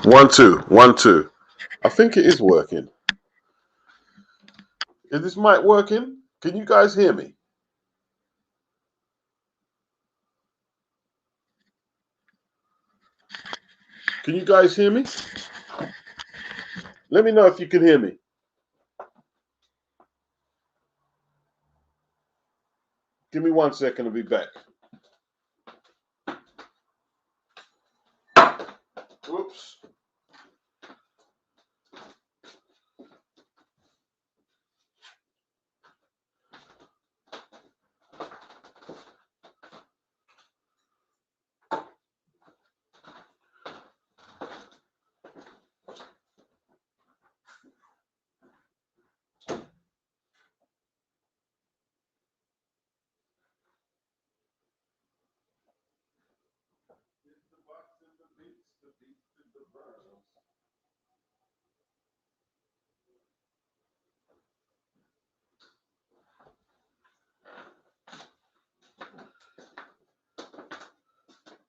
1 2 1 2. I think it is working. Is this mic working? Can you guys hear me? Can you guys hear me? Let me know if you can hear me. Give me 1 second, I'll be back. Whoops.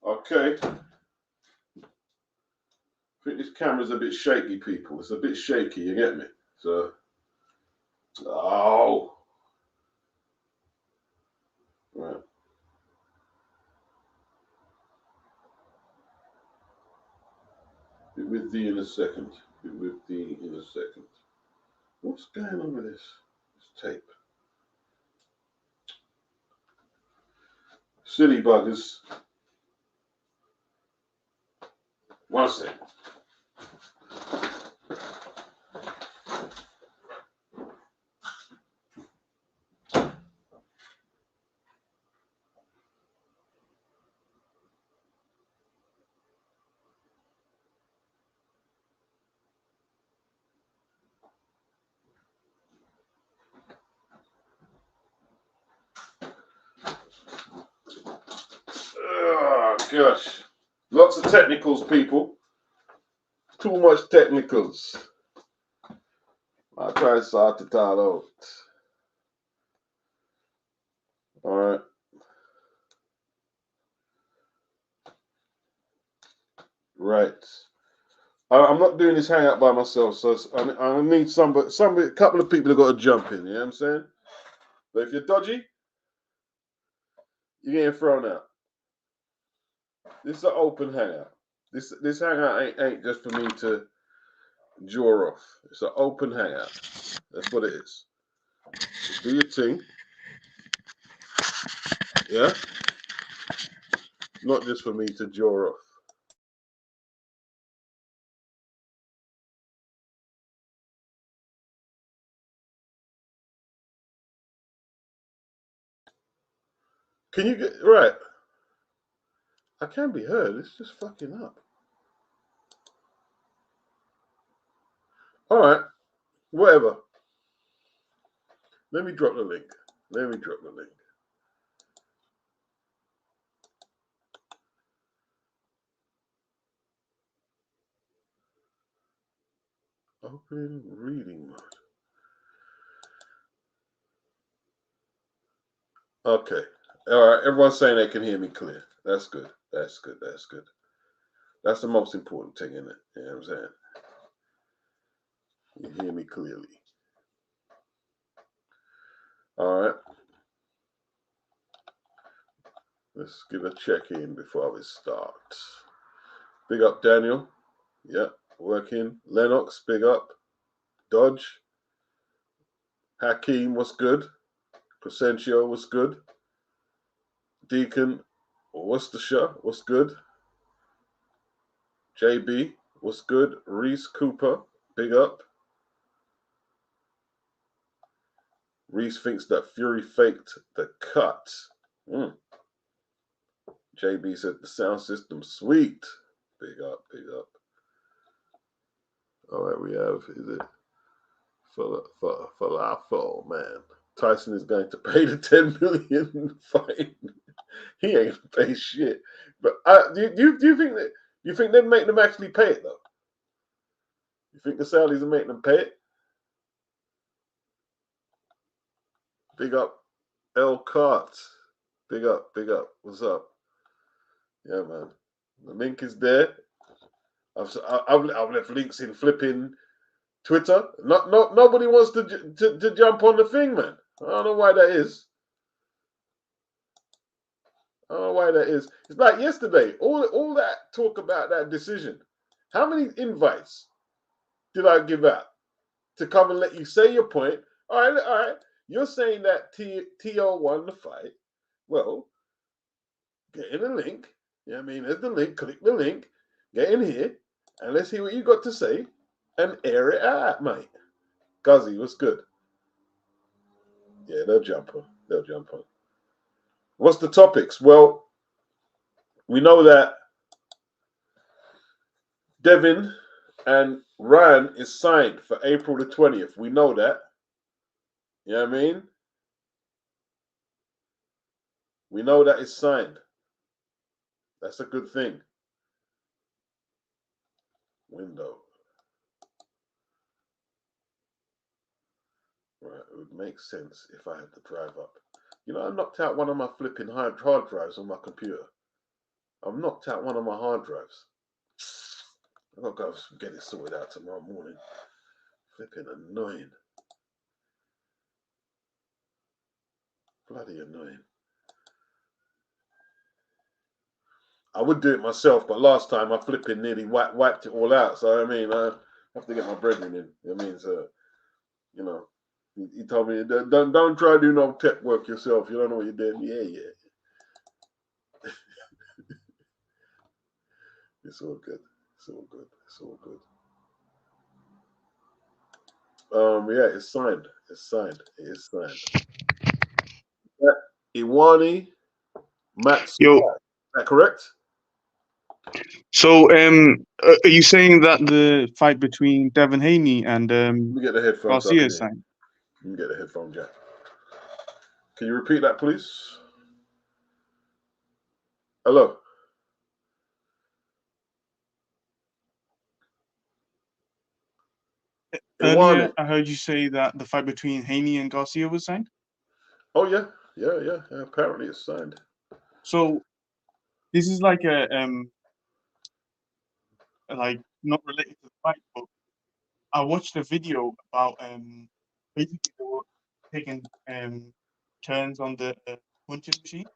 Okay. I think this camera's a bit shaky, people. It's a bit shaky, you get me? So, oh. Right. Be with thee in a second. Be with thee in a second. What's going on with this tape? Silly buggers. 1 second. Oh, gosh. Lots of technicals, people. Too much technicals. I'll try to sort it all out. All right. Right. I'm not doing this hangout by myself, so I need somebody, a couple of people have got to jump in, you know what I'm saying? But if you're dodgy, you're getting thrown out. This is an open hangout. This hangout ain't just for me to jaw off. It's an open hangout. That's what it is. Do your thing. Yeah? Not just for me to jaw off. Can you get right? I can be heard. It's just fucking up. All right. Whatever. Let me drop the link. Open reading mode. Okay. All right. Everyone's saying they can hear me clear. That's good. That's the most important thing, isn't it? You know what I'm saying? You hear me clearly. All right. Let's give a check-in before we start. Big up, Daniel. Yep, working. Lennox, big up. Dodge. Hakeem, what's good? Crescentio, what's good? Deacon, Worcestershire, what's good? JB, what's good? Reese Cooper, big up. Reese thinks that Fury faked the cut. JB said the sound system sweet. Big up. All right, we have, is it Falafel, man. Tyson is going to pay the $10 million fine. He ain't gonna pay shit. But do you think they'd make them actually pay it though? You think the Saudis will make them pay it? Big up, L Cart. Big up. What's up? Yeah, man. The link is there. I've left links in flipping Twitter. Nobody wants to jump on the thing, man. I don't know why that is. I don't know why that is. It's like yesterday. All that talk about that decision. How many invites did I give out to come and let you say your point? All right. You're saying that T.O. won the fight. Well, get in the link. You know what I mean? There's the link. Click the link. Get in here. And let's hear what you got to say. And air it out, mate. Guzzy, what's good? Yeah, they'll jump on. They'll jump on. What's the topics? Well, we know that Devin and Ryan is signed for April the 20th. We know that. You know what I mean? We know that it's signed. That's a good thing. Window. Right, it would make sense if I had to drive up. You know, I knocked out one of my flipping hard drives on my computer. I've knocked out one of my hard drives. I've got to go get it sorted out tomorrow morning. Flipping annoying. Bloody annoying. I would do it myself, but last time I flipping nearly wiped it all out. So, I mean, I have to get my brethren in. It means, you know, he told me, don't try to do no tech work yourself. You don't know what you're doing. Yeah. It's all good. It's all good. It's all good. Yeah, it's signed. It's signed. It is signed. Iwani Max. Yo, Is that correct? so are you saying that the fight between Devin Haney and Let me get the headphones. Garcia is signed? Let me get the headphone jack. Can you repeat that, please? Hello. Earlier, I heard you say that the fight between Haney and Garcia was signed. Oh yeah. Apparently it's signed. So this is like a like not related to the fight, but I watched a video about basically they were taking turns on the punching machine,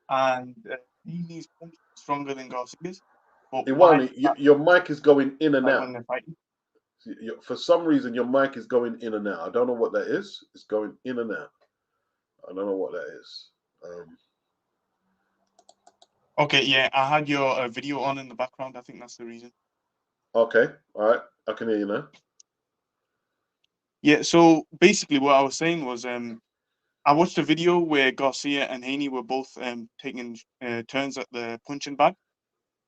and Haney's punch is stronger than Garcia's. But Iwani, your mic is going in and out. When they're fighting. For some reason, your mic is going in and out. I don't know what that is. It's going in and out. I don't know what that is. Okay, yeah, I had your video on in the background. I think that's the reason. Okay, all right. I can hear you now. Yeah, so basically what I was saying was I watched a video where Garcia and Haney were both taking turns at the punching bag,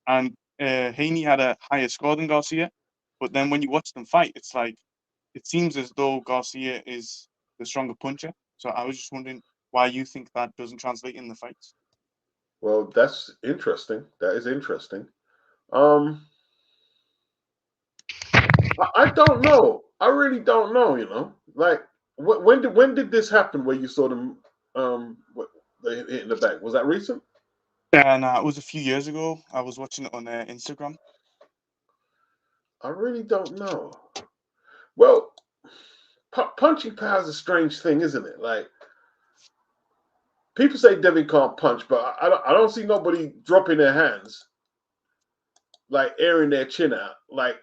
and Haney had a higher score than Garcia. But then when you watch them fight, it's like it seems as though Garcia is the stronger puncher. So I was just wondering why you think that doesn't translate in the fights. Well, that's interesting. That is interesting. I don't know. I really don't know. You know, like when did this happen? Where you saw them they hit in the back? Was that recent? And it was a few years ago. I was watching it on Instagram. I really don't know. Well, punching power is a strange thing, isn't it? Like people say Devin can't punch, but I don't see nobody dropping their hands, like airing their chin out, like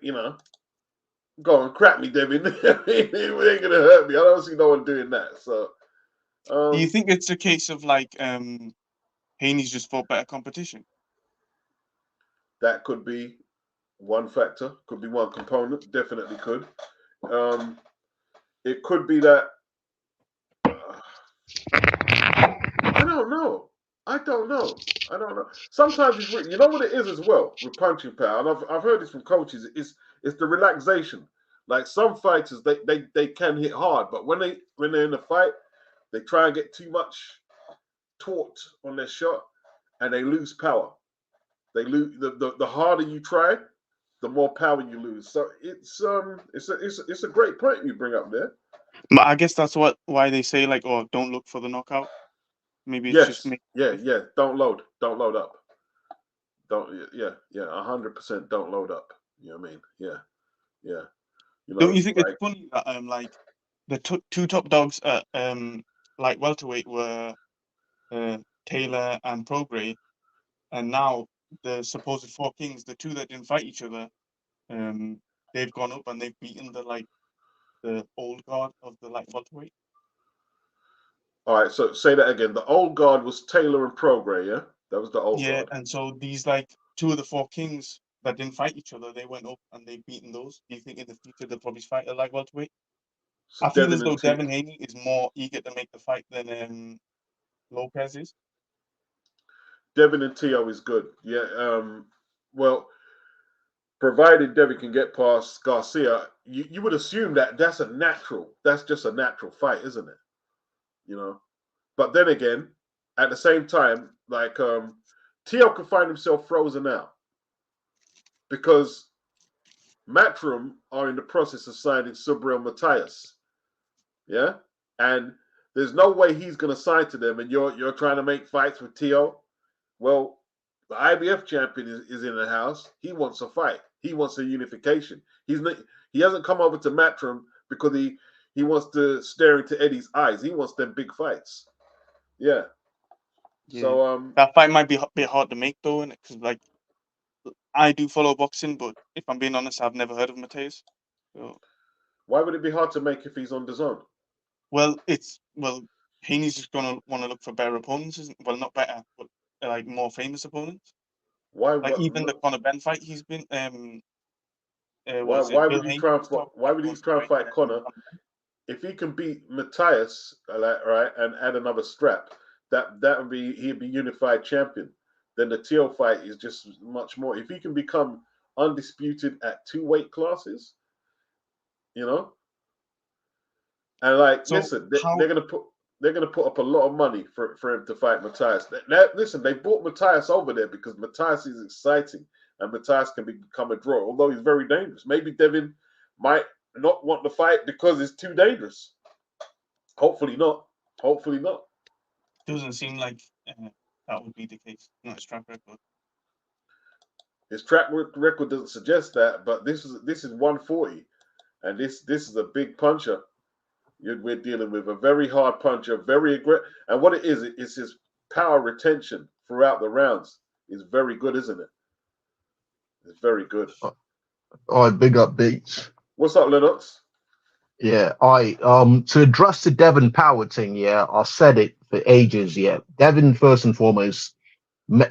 go and crap me, Devin. It ain't gonna hurt me. I don't see no one doing that. So, Do you think it's a case of like Haney's just fought better competition? That could be one factor. Could be one component. Definitely could. It could be that. I don't know. Sometimes it's you know what it is as well with punching power, and I've heard this from coaches. It's the relaxation. Like some fighters, they can hit hard, but when they're in a fight, they try and get too much taut on their shot, and they lose power. They lose the harder you try, the more power you lose. So it's a great point you bring up there. But I guess that's why they say like, oh, don't look for the knockout. Maybe it's just me. Yeah. Don't load up. 100% don't load up. You know what I mean? Yeah, yeah. You Don't know, you think it's like funny that like the two top dogs at like welterweight were Taylor and Prograis, and now the supposed four kings, the two that didn't fight each other, they've gone up and they've beaten the old guard of the light welterweight. all right. So say that again. The old guard was Taylor and Prograis. Yeah, that was the old Yeah, guard. and so these like two of the four kings that didn't fight each other, they went up and they've beaten those. Do you think in the future they'll probably fight at like welterweight? So I feel as Devin though and T. Devin Haney is more eager to make the fight than Lopez is. Devin and Tio is good. Yeah. Well, provided Devin can get past Garcia, you would assume that that's a natural. That's just a natural fight, isn't it? You know. But then again, at the same time, like Tio could find himself frozen out because Matchroom are in the process of signing Subriel Matthias. Yeah, and there's no way he's going to sign to them, and you're trying to make fights with Tio. Well, the IBF champion is in the house. He wants a fight. He wants a unification. He hasn't come over to Matchroom because he wants to stare into Eddie's eyes. He wants them big fights. Yeah. Yeah, So that fight might be a bit hard to make though, because like I do follow boxing, but if I'm being honest, I've never heard of Matthias. So, why would it be hard to make if he's on the zone? well, Haney's just gonna want to look for better opponents. Well, not better, but like more famous opponents. Why Like what even the Conor Benn fight, he's been what why is it? why Bill would he Haney try and was talking why about would he he wants to try and fight fight Connor Conor Benn. if he can beat Matthias, right, and add another strap? That would be he'd be unified champion. Then the Teal fight is just much more. If he can become undisputed at two weight classes, you know, and like So listen, how they're gonna put up a lot of money for him to fight Matthias. Listen, they brought Matthias over there because Matthias is exciting and Matthias can become a draw, although he's very dangerous. Maybe Devin might not want to fight because it's too dangerous. Hopefully not. Hopefully not. doesn't seem like that would be the case? Not his track record. His track record doesn't suggest that, but this is 140, and this is a big puncher. We're dealing with a very hard puncher, very aggressive, and what it is his power retention throughout the rounds is very good, isn't it? It's very good. I big up Beats. What's up, Lennox? Yeah, I to address the Devon Power thing, yeah, I said it for ages, yeah. Devon first and foremost,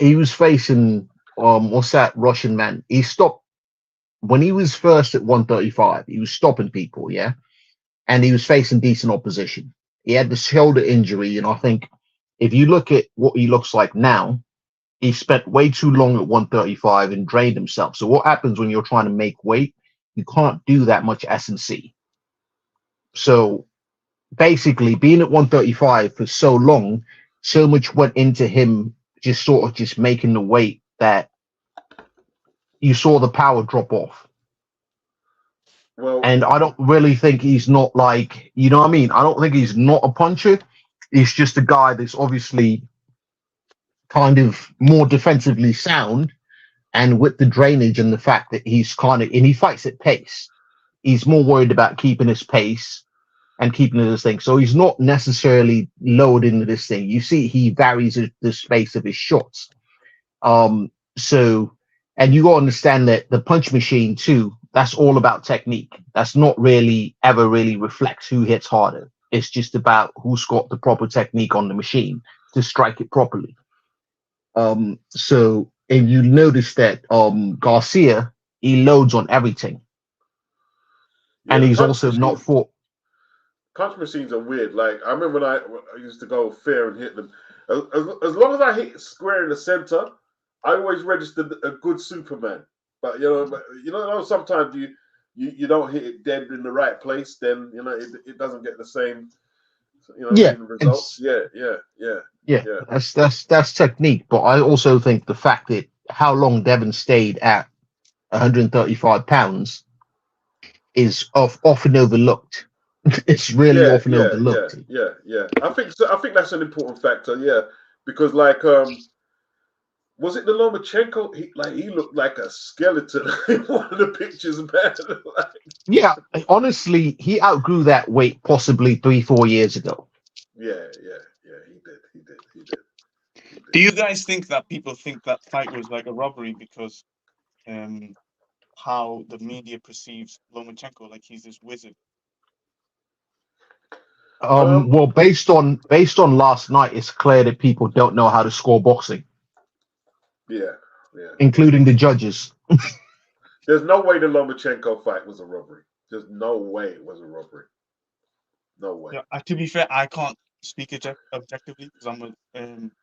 he was facing what's that Russian man? He stopped when he was first at 135, he was stopping people, yeah, and he was facing decent opposition. He had the shoulder injury, and I think if you look at what he looks like now, he spent way too long at 135 and drained himself. So what happens when you're trying to make weight? You can't do that much S&C. So basically, being at 135 for so long, so much went into him just sort of just making the weight that you saw the power drop off. Well, And I don't really think he's not like, you know what I mean? I don't think he's not a puncher. He's just a guy that's obviously kind of more defensively sound. And with the drainage and the fact that he's kind of, and he fights at pace, he's more worried about keeping his pace and keeping this thing. So he's not necessarily lowered into this thing. You see, he varies the space of his shots. So, and you got to understand that the punch machine too, that's all about technique. That's not really ever really reflects who hits harder. It's just about who's got the proper technique on the machine to strike it properly. So, and you notice that Garcia, he loads on everything. yeah, And the he's also not fought. punch machines are weird. Like I remember when I used to go fair and hit them. As long as I hit square in the center, I always registered a good Superman. But sometimes you don't hit it dead in the right place, then it doesn't get the same Yeah, results. Yeah. that's technique. But I also think the fact that how long Devon stayed at 135 pounds is often overlooked. It's really often overlooked. Yeah. I think that's an important factor. Yeah, because like Was it the Lomachenko? He looked like a skeleton in one of the pictures, man. Yeah, honestly, he outgrew that weight possibly 3-4 years ago. Yeah, he did. Do you guys think that people think that fight was like a robbery because how the media perceives Lomachenko, like he's this wizard? Well, based on last night, it's clear that people don't know how to score boxing. Yeah. Including the judges. There's no way the Lomachenko fight was a robbery. There's no way it was a robbery. No way. Yeah, to be fair, I can't speak objectively because I'm a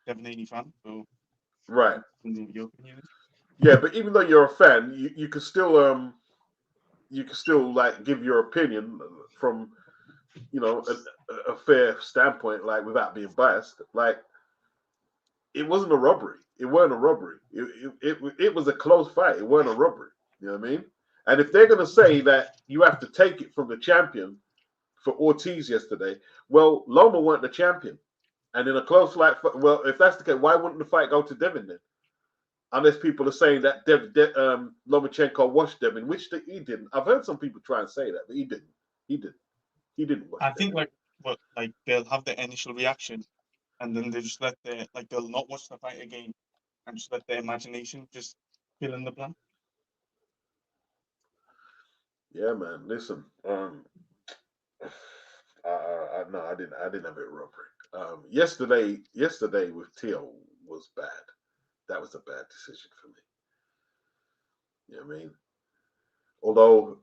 Devin Haney fan. So right. Your opinion is? Yeah, but even though you're a fan, you can still like give your opinion from a fair standpoint, like without being biased. Like it wasn't a robbery. It weren't a robbery. It was a close fight. It weren't a robbery. You know what I mean? And if they're going to say that you have to take it from the champion for Ortiz yesterday, well, Loma weren't the champion. And in a close fight, well, if that's the case, why wouldn't the fight go to Devin then? Unless people are saying that Lomachenko watched Devin, which he didn't. I've heard some people try and say that, but he didn't. He didn't watch I Devin. think they'll have the initial reaction, and then they just they'll not watch the fight again, and just let their imagination just fill in the blank. Yeah, man. Listen, no, I didn't have it robbery. Yesterday with Teo was bad. That was a bad decision for me. You know what I mean? Although,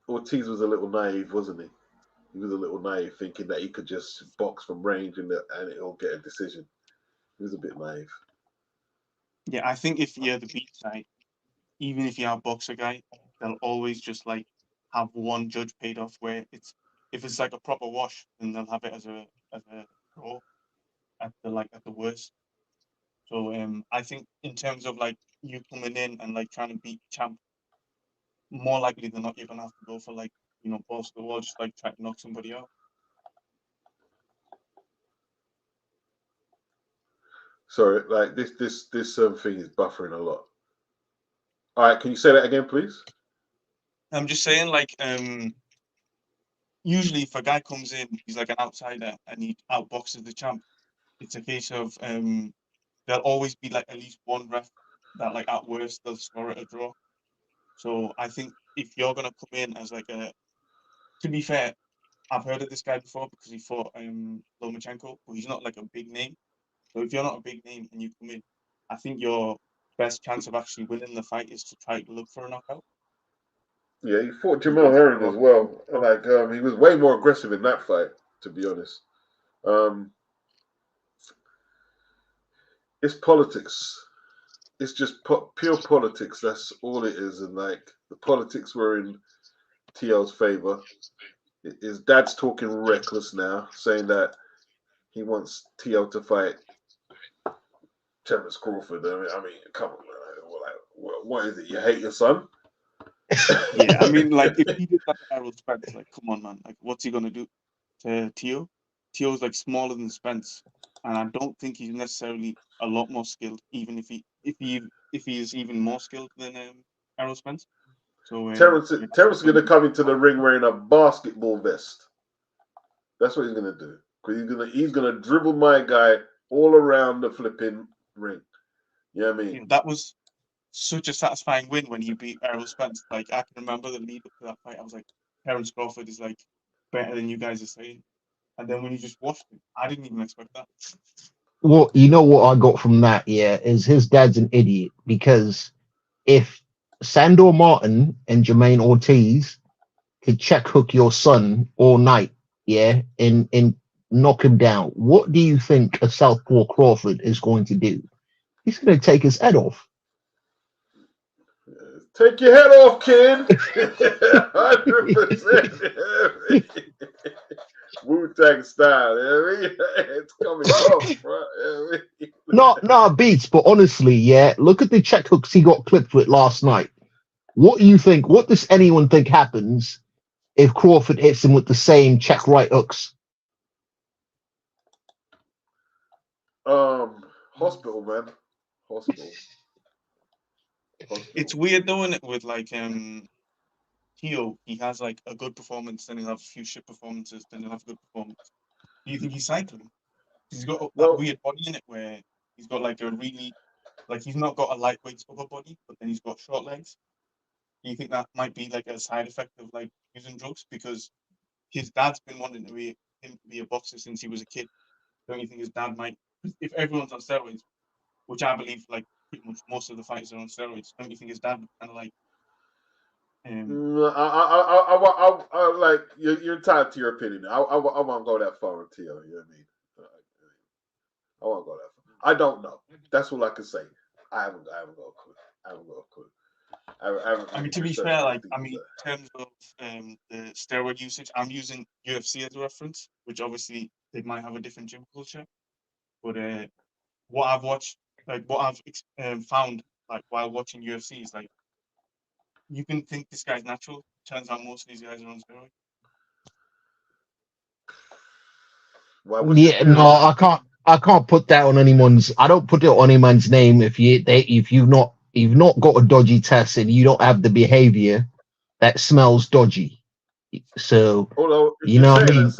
Ortiz was a little naive, wasn't he? He was a little naive, thinking that he could just box from range and it'll get a decision. He was a bit naive. Yeah, I think if you're the beat side, even if you have boxer guy, they'll always just like have one judge paid off where if it's like a proper wash, then they'll have it as a draw at the worst. So I think in terms of like you coming in and like trying to beat champ, more likely than not you're gonna have to go for balls to the wall, just like try to knock somebody out. Sorry, like this thing is buffering a lot. All right, can you say that again, please? I'm just saying, like, usually if a guy comes in, he's like an outsider and he outboxes the champ. It's a case of there'll always be like at least one ref that like at worst they'll score it a draw. So I think if you're gonna come in as like to be fair, I've heard of this guy before because he fought Lomachenko, but he's not like a big name. So if you're not a big name and you come in, I think your best chance of actually winning the fight is to try to look for a knockout. Yeah, he fought Jamal Herring as well. Like he was way more aggressive in that fight, to be honest. It's politics. It's just pure politics. That's all it is. And like the politics were in Teo's favor. His dad's talking reckless now, saying that he wants Teo to fight Terence Crawford. I mean, come on, man. What is it? You hate your son? Yeah, I mean, like if he did that to Errol Spence, like, come on, man. Like, what's he gonna do to Teo? Teo's like smaller than Spence, and I don't think he's necessarily a lot more skilled, even if he is even more skilled than Errol Spence. So Terence is gonna come into the ring wearing a basketball vest. That's what he's gonna do. Because he's gonna dribble my guy all around the flipping ring. You know what I mean? Yeah, that was such a satisfying win when he beat Errol Spence. Like I can remember the lead up to that fight. I was like, Terence Crawford is like better than you guys are saying. And then when you just watched him, I didn't even expect that. Well, you know what I got from that, yeah, is his dad's an idiot because if Sandor Martin and Jermaine Ortiz could check hook your son all night, yeah, and knock him down, what do you think a Southpaw Crawford is going to do? He's going to take his head off. Take your head off, kid. 100%. Wu-Tang style. You know what I mean? It's coming off, bro. You know No, beats, but honestly, yeah, look at the check hooks he got clipped with last night. What do you think? What does anyone think happens if Crawford hits him with the same check right hooks? Hospital, man. Hospital. It's weird though, isn't it? With like Teo, he has like a good performance, then he'll have a few shit performances, then he'll have a good performance. Do you think he's cycling? He's got that Well, weird body in it where he's got like a really, like he's not got a lightweight upper body, but then he's got short legs. Do you think that might be like a side effect of like using drugs? Because his dad's been wanting to be him to be a boxer since he was a kid. Don't you think his dad might, if everyone's on steroids, which I believe like pretty much most of the fighters are on steroids, don't you think his dad would kind of like I like you're entitled to your opinion. I won't go that far with Teo. You know what I mean? I won't go that far. I don't know. That's all I can say. I haven't got a clue. I mean, to be fair, like in terms of the steroid usage, I'm using UFC as a reference, which obviously they might have a different gym culture. But what I've watched, like what I've found, like while watching UFC, is like you can think this guy's natural. Turns out most of these guys are on steroids. Yeah, no, I can't put that on anyone's. I don't put it on anyone's name if you've not got a dodgy test and you don't have the behavior that smells dodgy. So although you know what I mean.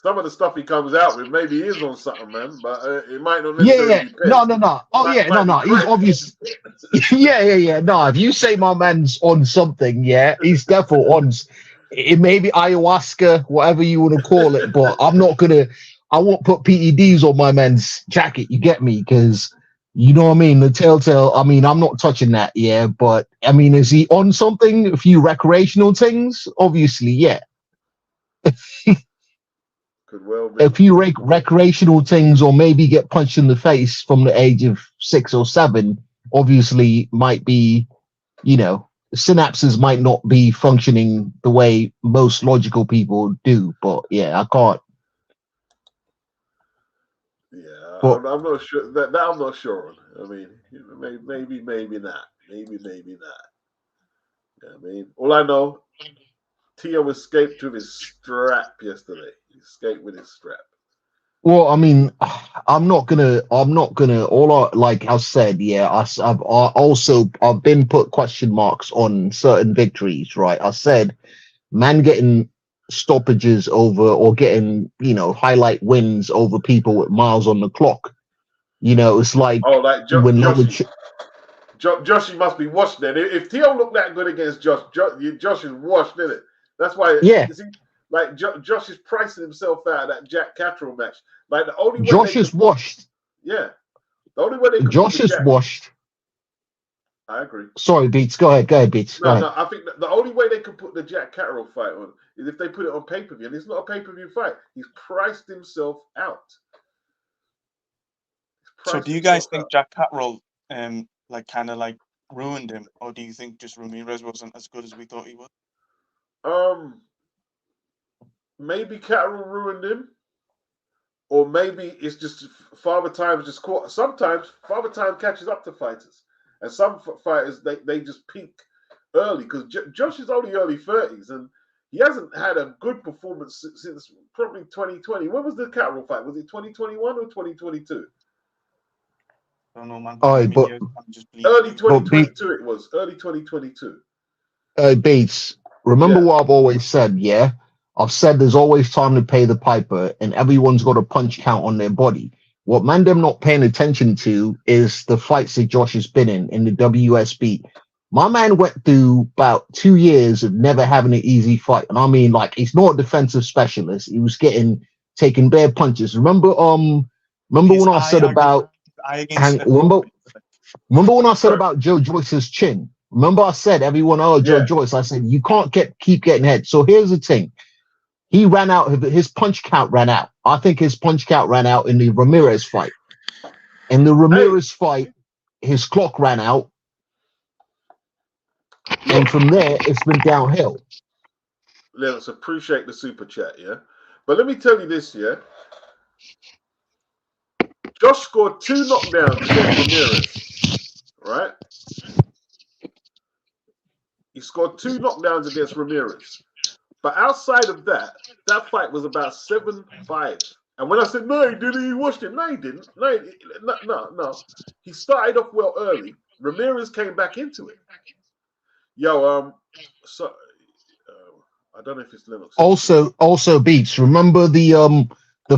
Some of the stuff he comes out with maybe he is on something, man, but it might not Yeah, necessarily be no. Oh yeah, no. He's obvious. Yeah. No, if you say my man's on something, yeah, he's definitely on. It may be ayahuasca, whatever you want to call it, but I won't put PEDs on my man's jacket. You get me? Because you know what I mean. The telltale. I mean, I'm not touching that. Yeah, but I mean, is he on something? A few recreational things? Obviously, yeah. Could well be. A few recreational things, or maybe get punched in the face from the age of 6 or 7, obviously might be, synapses might not be functioning the way most logical people do. But yeah, I can't. Yeah, But, I'm not sure. That I'm not sure on. I mean, maybe not. Maybe not. Yeah, I mean, all I know, Teo escaped with his strap yesterday. He escaped with his strap. well, I mean, I'm not gonna. Like I said, yeah. I've been put question marks on certain victories, right? I said, man, getting stoppages over or getting highlight wins over people with miles on the clock. It's like when Josh must be washed then. If Teo looked that good against Josh is washed, isn't it? That's why. Yeah. Like Josh is pricing himself out of that Jack Catterall match. Like the only way Josh is washed. Yeah, the only way they could Josh is washed. I agree. Sorry, Beats. Go ahead, Beats. No. I think the only way they could put the Jack Catterall fight on is if they put it on pay-per-view, and it's not a pay-per-view fight. He's priced himself out. So, do you guys think Jack Catterall kind of ruined him, or do you think just Ramirez wasn't as good as we thought he was? Maybe Catterall ruined him, or maybe it's just Father Time just caught. Sometimes Father Time catches up to fighters, and some fighters they just peak early because Josh is only early 30s and he hasn't had a good performance since probably 2020. When was the Catterall fight? Was it 2021 or 2022? I don't know, man. But early 2022 it was. Early 2022. Beats, remember what I've always said, yeah? I've said there's always time to pay the piper and everyone's got a punch count on their body. What man them not paying attention to is the fights that Josh has been in the WSB. My man went through about 2 years of never having an easy fight. And I mean, like, he's not a defensive specialist. He was taking bare punches. Remember when I said about remember when I said about Joe Joyce's chin? Remember I said everyone, Joe Joyce. I said you can't keep getting hit. So here's the thing. He ran out, his punch count ran out. I think his punch count ran out in the Ramirez fight. In the Ramirez fight, his clock ran out. And from there, it's been downhill. Let's appreciate the super chat, yeah? But let me tell you this, yeah? Josh scored 2 knockdowns against Ramirez, right? He scored 2 knockdowns against Ramirez. But outside of that, that fight was about 7-5 And when I said no, he didn't. He watched it. No, he didn't. No. He started off well early. Ramirez came back into it. Yo, so I don't know if it's Linux. Also, Beats. Remember the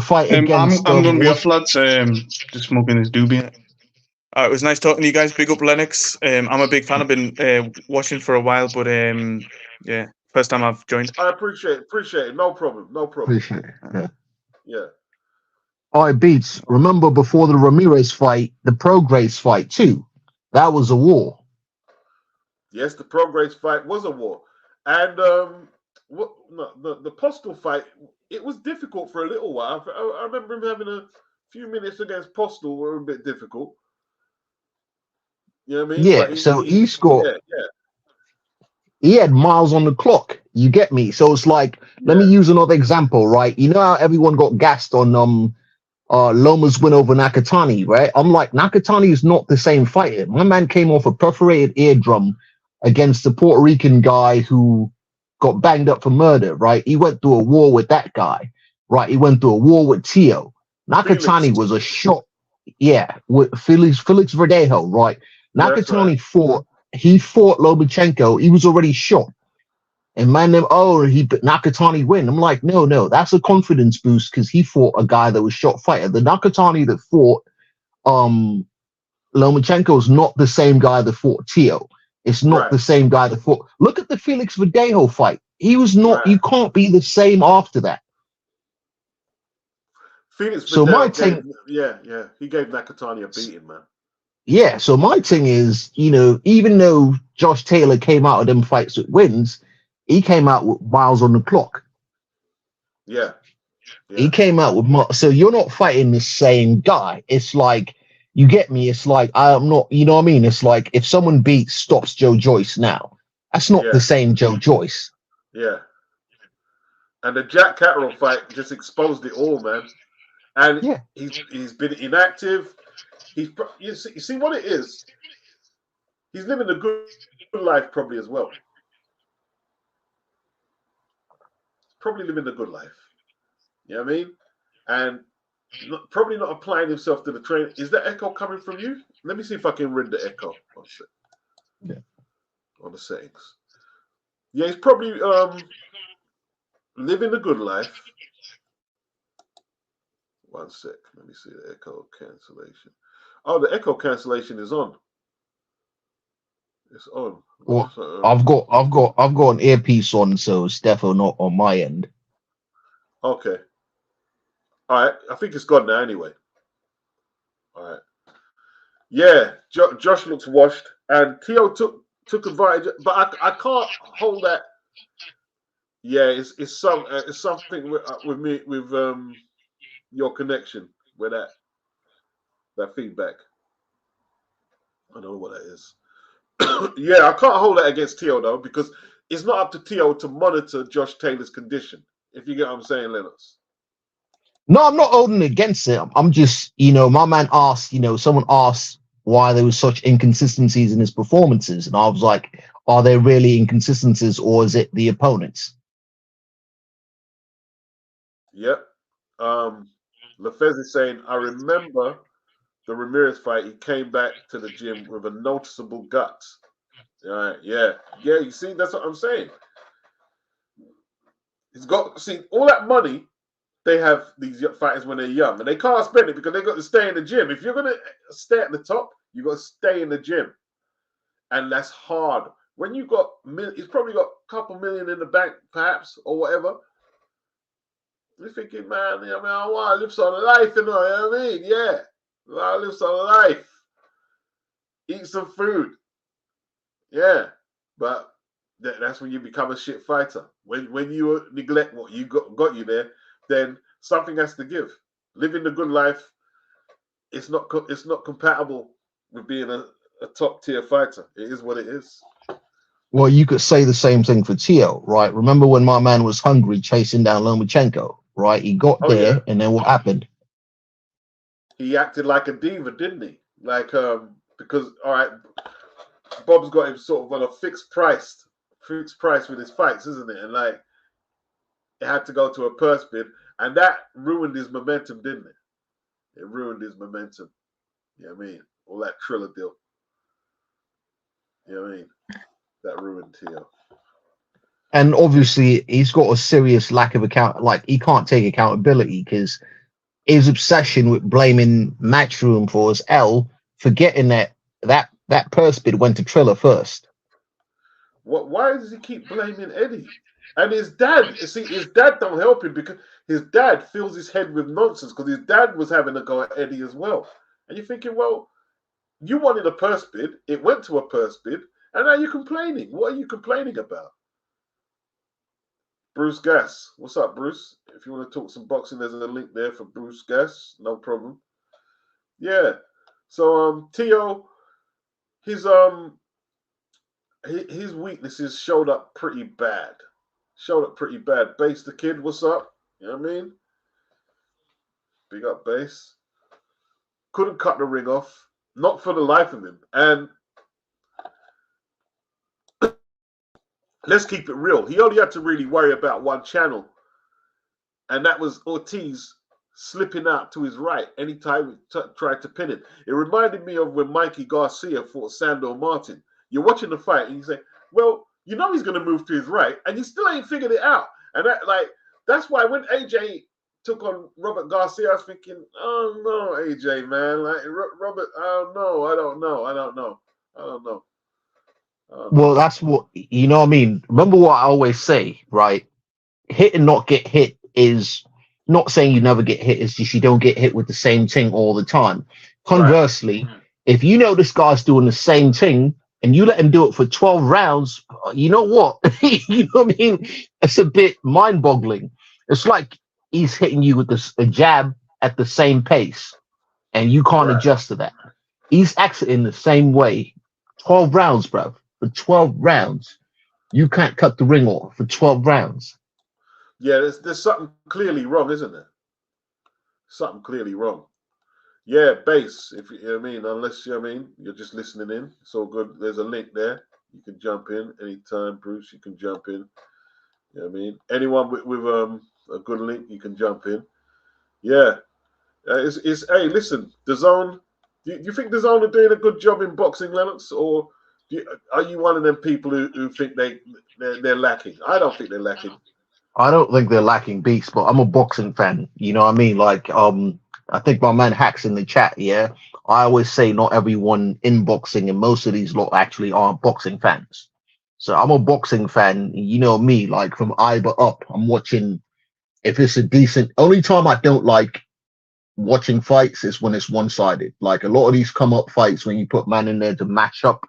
fight against I'm going to be off, lads. Just smoking this doobie. It was nice talking to you guys. Big up Lennox. I'm a big fan. I've been watching for a while, but yeah, first time I've joined. I appreciate it. No problem. Appreciate it. Yeah. All right, Beats. Remember before the Ramirez fight, the Prograis fight too. That was a war. Yes, the Prograis fight was a war, and the Postal fight, it was difficult for a little while. I remember him having a few minutes against Postal were a bit difficult. You know what I mean? Yeah. He scored. Yeah. He had miles on the clock. You get me? So it's like, let me use another example, right? You know how everyone got gassed on Loma's win over Nakatani, right? I'm like, Nakatani is not the same fighter. My man came off a perforated eardrum against a Puerto Rican guy who got banged up for murder, right? He went through a war with that guy, right? He went through a war with Teo. Nakatani was a shot, with Felix Verdejo, right? Nakatani fought Lomachenko. He was already shot. And man, Nakatani win. I'm like, no, that's a confidence boost because he fought a guy that was shot fighter. The Nakatani that fought Lomachenko is not the same guy that fought Teo. It's not the same guy that fought. Look at the Felix Verdejo fight. He was not. You can't be the same after that. Felix so Verdejo my thing, he gave Nakatani a beating, man. Yeah, so my thing is, even though Josh Taylor came out of them fights with wins, he came out with miles on the clock. Yeah. He came out with so you're not fighting the same guy. It's like, you get me? It's like, I'm not, you know what I mean? It's like, if someone stops Joe Joyce now, that's not the same Joe Joyce. Yeah. And the Jack Catterall fight just exposed it all, man. And he's been inactive. You see what it is? He's living a good life probably as well. Probably living a good life. You know what I mean? And probably not applying himself to the train. Is that echo coming from you? Let me see if I can read the echo. On the settings. Yeah, he's probably living a good life. One sec. Let me see the echo cancellation. Oh, the echo cancellation is on. It's on. Well, I've got an earpiece on, so it's definitely not on my end. Okay. All right. I think it's gone now anyway. All right. Yeah, Josh looks washed, and Teo took advantage, but I can't hold that. Yeah, it's something with me with your connection with that feedback. I don't know what that is. Yeah, I can't hold that against Teo though, because it's not up to Teo to monitor Josh Taylor's condition. If you get what I'm saying, Lennox. No, I'm not holding against it. I'm just, my man asked, someone asked why there was such inconsistencies in his performances, and I was like, are there really inconsistencies, or is it the opponents? Yep. Lopez is saying, I remember the Ramirez fight. He came back to the gym with a noticeable gut. All right. Yeah. You see, that's what I'm saying. He's got all that money. They have these fighters when they're young, and they can't spend it because they got to stay in the gym. If you're going to stay at the top, you got to stay in the gym, and that's hard. When you got, he's probably got a couple million in the bank, perhaps, or whatever. You're thinking, man, I want to live some life, you know what I mean? Yeah, I want to live some life, eat some food. Yeah, but that's when you become a shit fighter. When you neglect what you got you there, then something has to give. Living the good life, it's not compatible with being a top tier fighter. It is what it is. Well, you could say the same thing for Teo, right? Remember when my man was hungry chasing down Lomachenko, right? He got there, and then what happened? He acted like a diva, didn't he? Like, because, all right, Bob's got him sort of on a fixed price with his fights, isn't it? And like, it had to go to a purse bid. And that ruined his momentum, didn't it? It ruined his momentum. You know what I mean? All that Triller deal. You know what I mean? That ruined Teo. And obviously, he's got a serious lack of account. Like, he can't take accountability because his obsession with blaming Matchroom for his L, forgetting that purse bid went to Triller first. Why does he keep blaming Eddie? And his dad, see, his dad don't help him because his dad fills his head with nonsense because his dad was having a go at Eddie as well. And you're thinking, well, you wanted a purse bid, it went to a purse bid, and now you're complaining. What are you complaining about? Bruce Gas. What's up, Bruce? If you want to talk some boxing, there's a link there for Bruce Gas. No problem. Yeah. So Teo, his weaknesses showed up pretty bad. Bass the Kid, what's up? You know what I mean? Big up Bass. Couldn't cut the ring off. Not for the life of him. And let's keep it real. He only had to really worry about one channel. And that was Ortiz slipping out to his right anytime he tried to pin it. It reminded me of when Mikey Garcia fought Sandor Martin. You're watching the fight and you say, well, you know he's going to move to his right, and you still ain't figured it out. And that's why when AJ took on Robert Garcia, I was thinking, oh no, AJ, man. Like Robert, I don't know. Well, that's what, you know what I mean? Remember what I always say, right? Hit and not get hit is not saying you never get hit, it's just you don't get hit with the same thing all the time. Conversely, if you know this guy's doing the same thing and you let him do it for 12 rounds, you know what? You know what I mean? It's a bit mind-boggling. It's like he's hitting you with a jab at the same pace and you can't adjust to that. He's exiting the same way. 12 rounds, bro. For 12 rounds. You can't cut the ring off for 12 rounds. Yeah, there's something clearly wrong, isn't there? Something clearly wrong. Yeah, Bass, if you know what I mean, unless you know what I mean, you're just listening in. It's all good. There's a link there. You can jump in anytime, Bruce. You can jump in. You know what I mean? Anyone with a good link, you can jump in. Yeah. It's hey, listen, DAZN. Do you think DAZN are doing a good job in boxing, Lennox, or are you one of them people who think they're lacking? I don't think they're lacking. I don't think they're lacking beats, but I'm a boxing fan. You know what I mean? Like, I think my man Hacks in the chat, yeah. I always say not everyone in boxing and most of these lot actually are boxing fans. So I'm a boxing fan. You know me, like from Iba up, I'm watching. If it's a decent, only time I don't like watching fights is when it's one-sided. Like a lot of these come up fights when you put man in there to mash up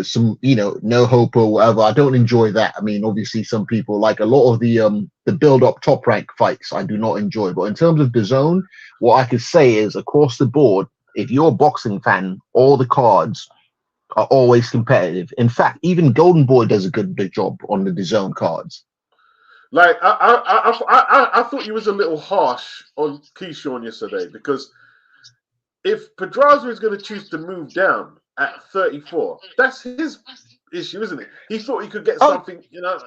some, you know, no hope or whatever. I don't enjoy that. I mean, obviously some people like a lot of the build up top rank fights I do not enjoy. But in terms of DAZN, what I could say is across the board, if you're a boxing fan, all the cards are always competitive. In fact, even Golden Boy does a good job on the DAZN cards. Like I thought you was a little harsh on Keyshawn yesterday, because if Pedraza is going to choose to move down at 34, that's his issue, isn't it? He thought he could get something, you know.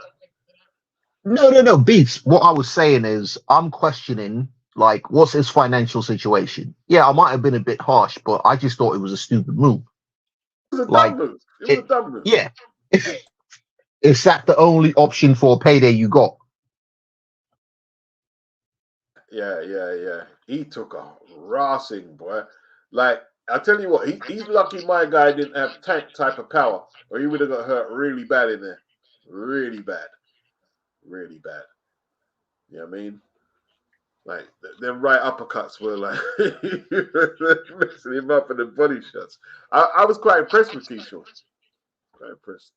No, Beats. What I was saying is I'm questioning, like, what's his financial situation? Yeah, I might have been a bit harsh, but I just thought it was a stupid move. It was a dumb move. It was a dumb move. Yeah. Is that the only option for a payday you got? Yeah. He took a rossing, boy. Like, I tell you what, he's lucky my guy didn't have tank type of power, or he would have got hurt really bad in there. Really bad. You know what I mean? Like, them right uppercuts were like messing him up in the body shots. I was quite impressed with Keyshawn. Quite impressed.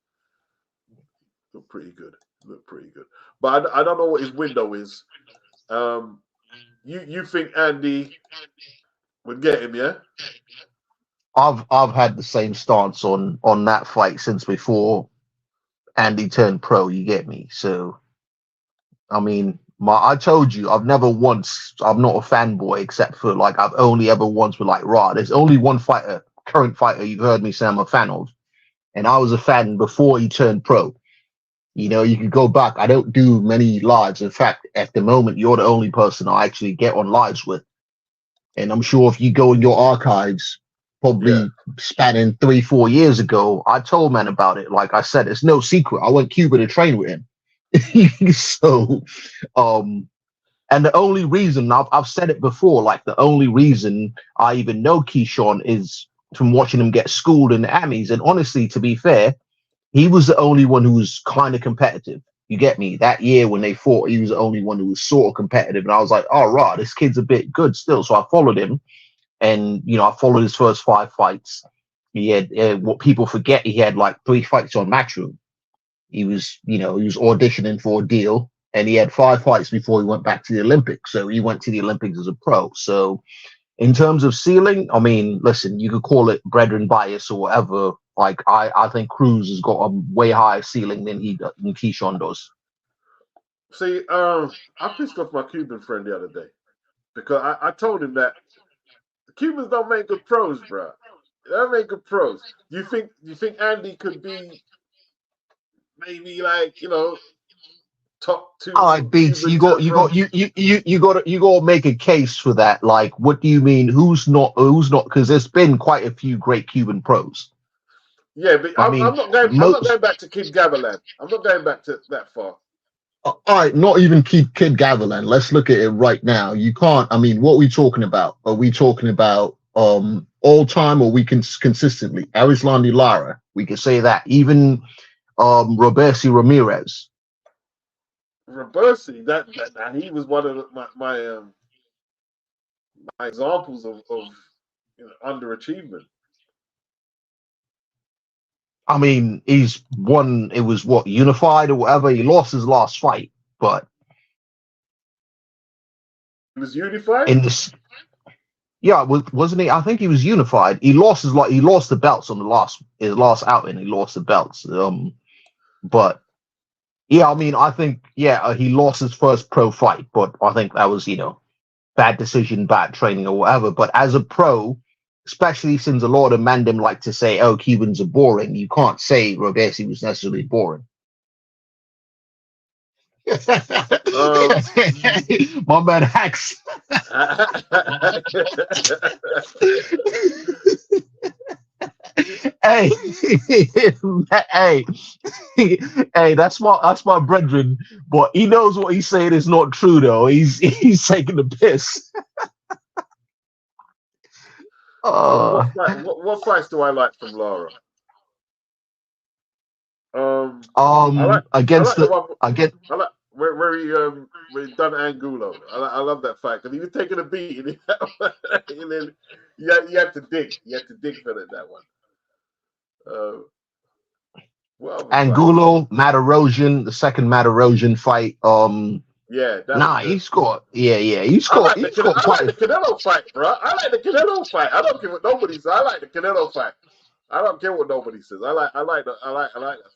Looked pretty good. But I don't know what his window is. You think Andy would get him, yeah? I've had the same stance on that fight since before Andy turned pro, you get me? So I mean, I told you I'm not a fanboy, except for like I've only ever once been like, there's only one current fighter you've heard me say I'm a fan of, and I was a fan before he turned pro. You know, you can go back. I don't do many lives. In fact, at the moment, you're the only person I actually get on lives with. And I'm sure if you go in your archives, Yeah. probably spanning 3-4 years ago, I told man about it. Like I said, it's no secret. I went Cuba to train with him. So, and the only reason I've said it before, like the only reason I even know Keyshawn is from watching him get schooled in the Amis. And honestly, to be fair, he was the only one who was kind of competitive. You get me? That year when they fought, he was the only one who was sort of competitive. And I was like, oh, right, this kid's a bit good still. So I followed him. And, you know, I followed his first 5 fights. He had, what people forget, he had like 3 fights on Matchroom. He was, you know, he was auditioning for a deal. And he had 5 fights before he went back to the Olympics. So he went to the Olympics as a pro. So in terms of ceiling, I mean, listen, you could call it brethren bias or whatever. Like I think Cruz has got a way higher ceiling than Keyshawn does. See, I pissed off my Cuban friend the other day because I told him that the Cubans don't make good pros, bro. They don't make good pros. You think Andy could be maybe like, you know, top 2 All right, Beats, Cuban dirt pros? you got to make a case for that. Like, what do you mean? Who's not? Because there's been quite a few great Cuban pros. Yeah, but I I'm mean, not going. I'm not going back to Kid Gavilan. I'm not going back to that far. all right, not even keep Kid Gavilan. Let's look at it right now. You can't. I mean, what are we talking about? Are we talking about all time, or we can consistently? Arislandi Lara, we could say that. Even Roberto Ramirez. Robersi, that he was one of my examples of you know, underachievement. I mean, he's won. It was what, unified or whatever. He lost his last fight, but He was unified. in this, yeah, wasn't he? I think he was unified. He lost he lost the belts on his last outing. He lost the belts. But yeah, I mean, I think he lost his first pro fight, but I think that was, you know, bad decision, bad training or whatever. But as a pro, especially since a lot of mandem like to say, oh, Cubans are boring, you can't say Roberto was necessarily boring. My man Hacks. Hey, hey, hey, that's my brethren, but he knows what he's saying is not true though. He's taking the piss. What fights do I like from Lara? Against I like the one. against I like where he done Angulo. I love that fight because he was taking a beat and then you have to dig. You have to dig for that one. Angulo, Matt Erosion, the second Matt Erosion fight. He scored. He scored. I like the Canelo fight, bro. I like the Canelo fight. I don't care what nobody says. I like the Canelo fight. I don't care what nobody says. I like that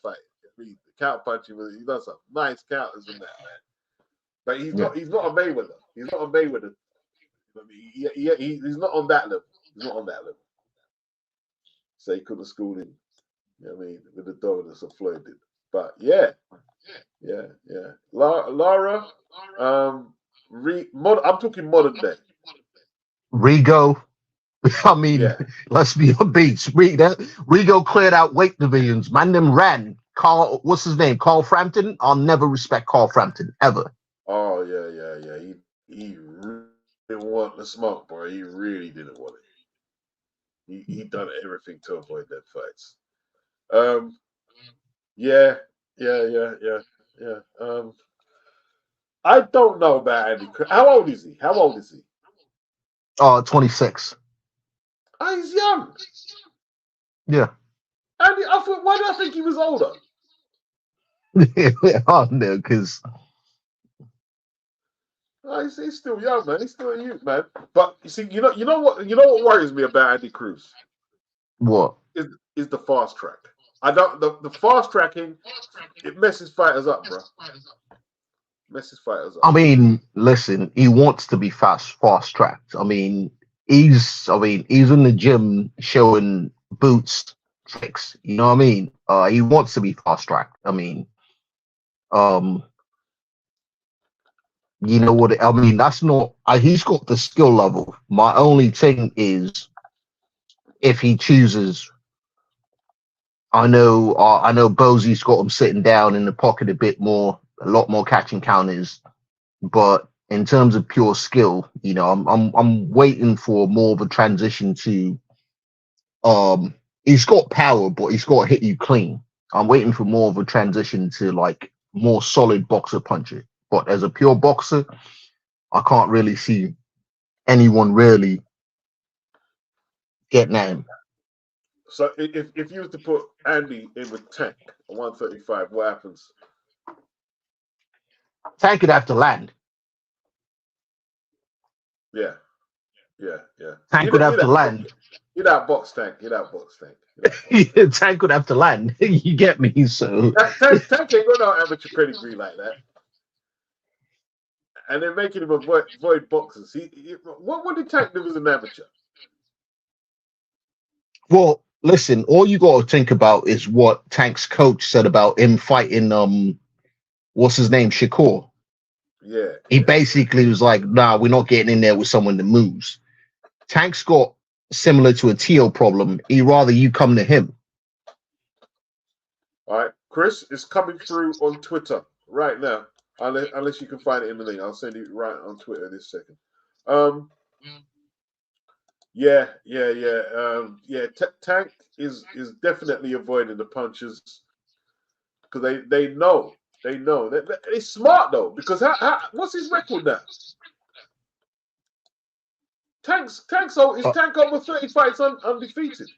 fight. I mean, the count punching, he does some nice counters in that, man. But he's not a Mayweather. He's not a Mayweather. I mean, he's not on that level. He's not on that level. So he couldn't have schooled him. You know what I mean, with the dominance of Floyd did. But yeah. Lara, I'm talking modern day. Rigo. I mean, let's be on beats. Rigo cleared out weight divisions. Man, them ran. Carl, what's his name? Carl Frampton. I'll never respect Carl Frampton ever. Oh yeah. He really didn't want the smoke, boy. He really didn't want it. He done everything to avoid that fights. Yeah. I don't know about Andy. How old is he? 26. Oh, he's young. Yeah. Andy, why did I think he was older? Oh no, because he's still young, man. He's still a youth, man. But you see, you know what worries me about Andy Cruz? What? Is the fast track. I don't the fast tracking, it messes fighters up, bro. Messes fighters up. I mean, listen, he wants to be fast tracked. I mean, he's in the gym showing boots tricks. You know what I mean? He wants to be fast tracked. I mean, You know what? I mean, that's not. He's got the skill level. My only thing is if he chooses. I know Bosey's got him sitting down in the pocket a lot more catching counters. But in terms of pure skill, you know, I'm waiting for more of a transition to. He's got power, but he's got to hit you clean. I'm waiting for more of a transition to like more solid boxer puncher. But as a pure boxer, I can't really see anyone really getting at him. So if you were to put Andy in with Tank at 135, what happens? Tank would have to land. Yeah. Tank would have to land. He'd outbox Tank. Tank would have to land. You get me? So Tank ain't got no amateur pedigree like that. And they're making him avoid boxers. What did Tank do as an amateur? Well, listen, all you got to think about is what Tank's coach said about him fighting what's his name, Shakur. Yeah. He basically was like, nah, we're not getting in there with someone that moves. Tank's got similar to a Teo problem. He'd rather you come to him. All right. Chris is coming through on Twitter right now. Unless you can find it in the link. I'll send it right on Twitter this second. Tank is definitely avoiding the punches because they know they're smart though. Because what's his record now? Tank's Tank over 30 fights undefeated,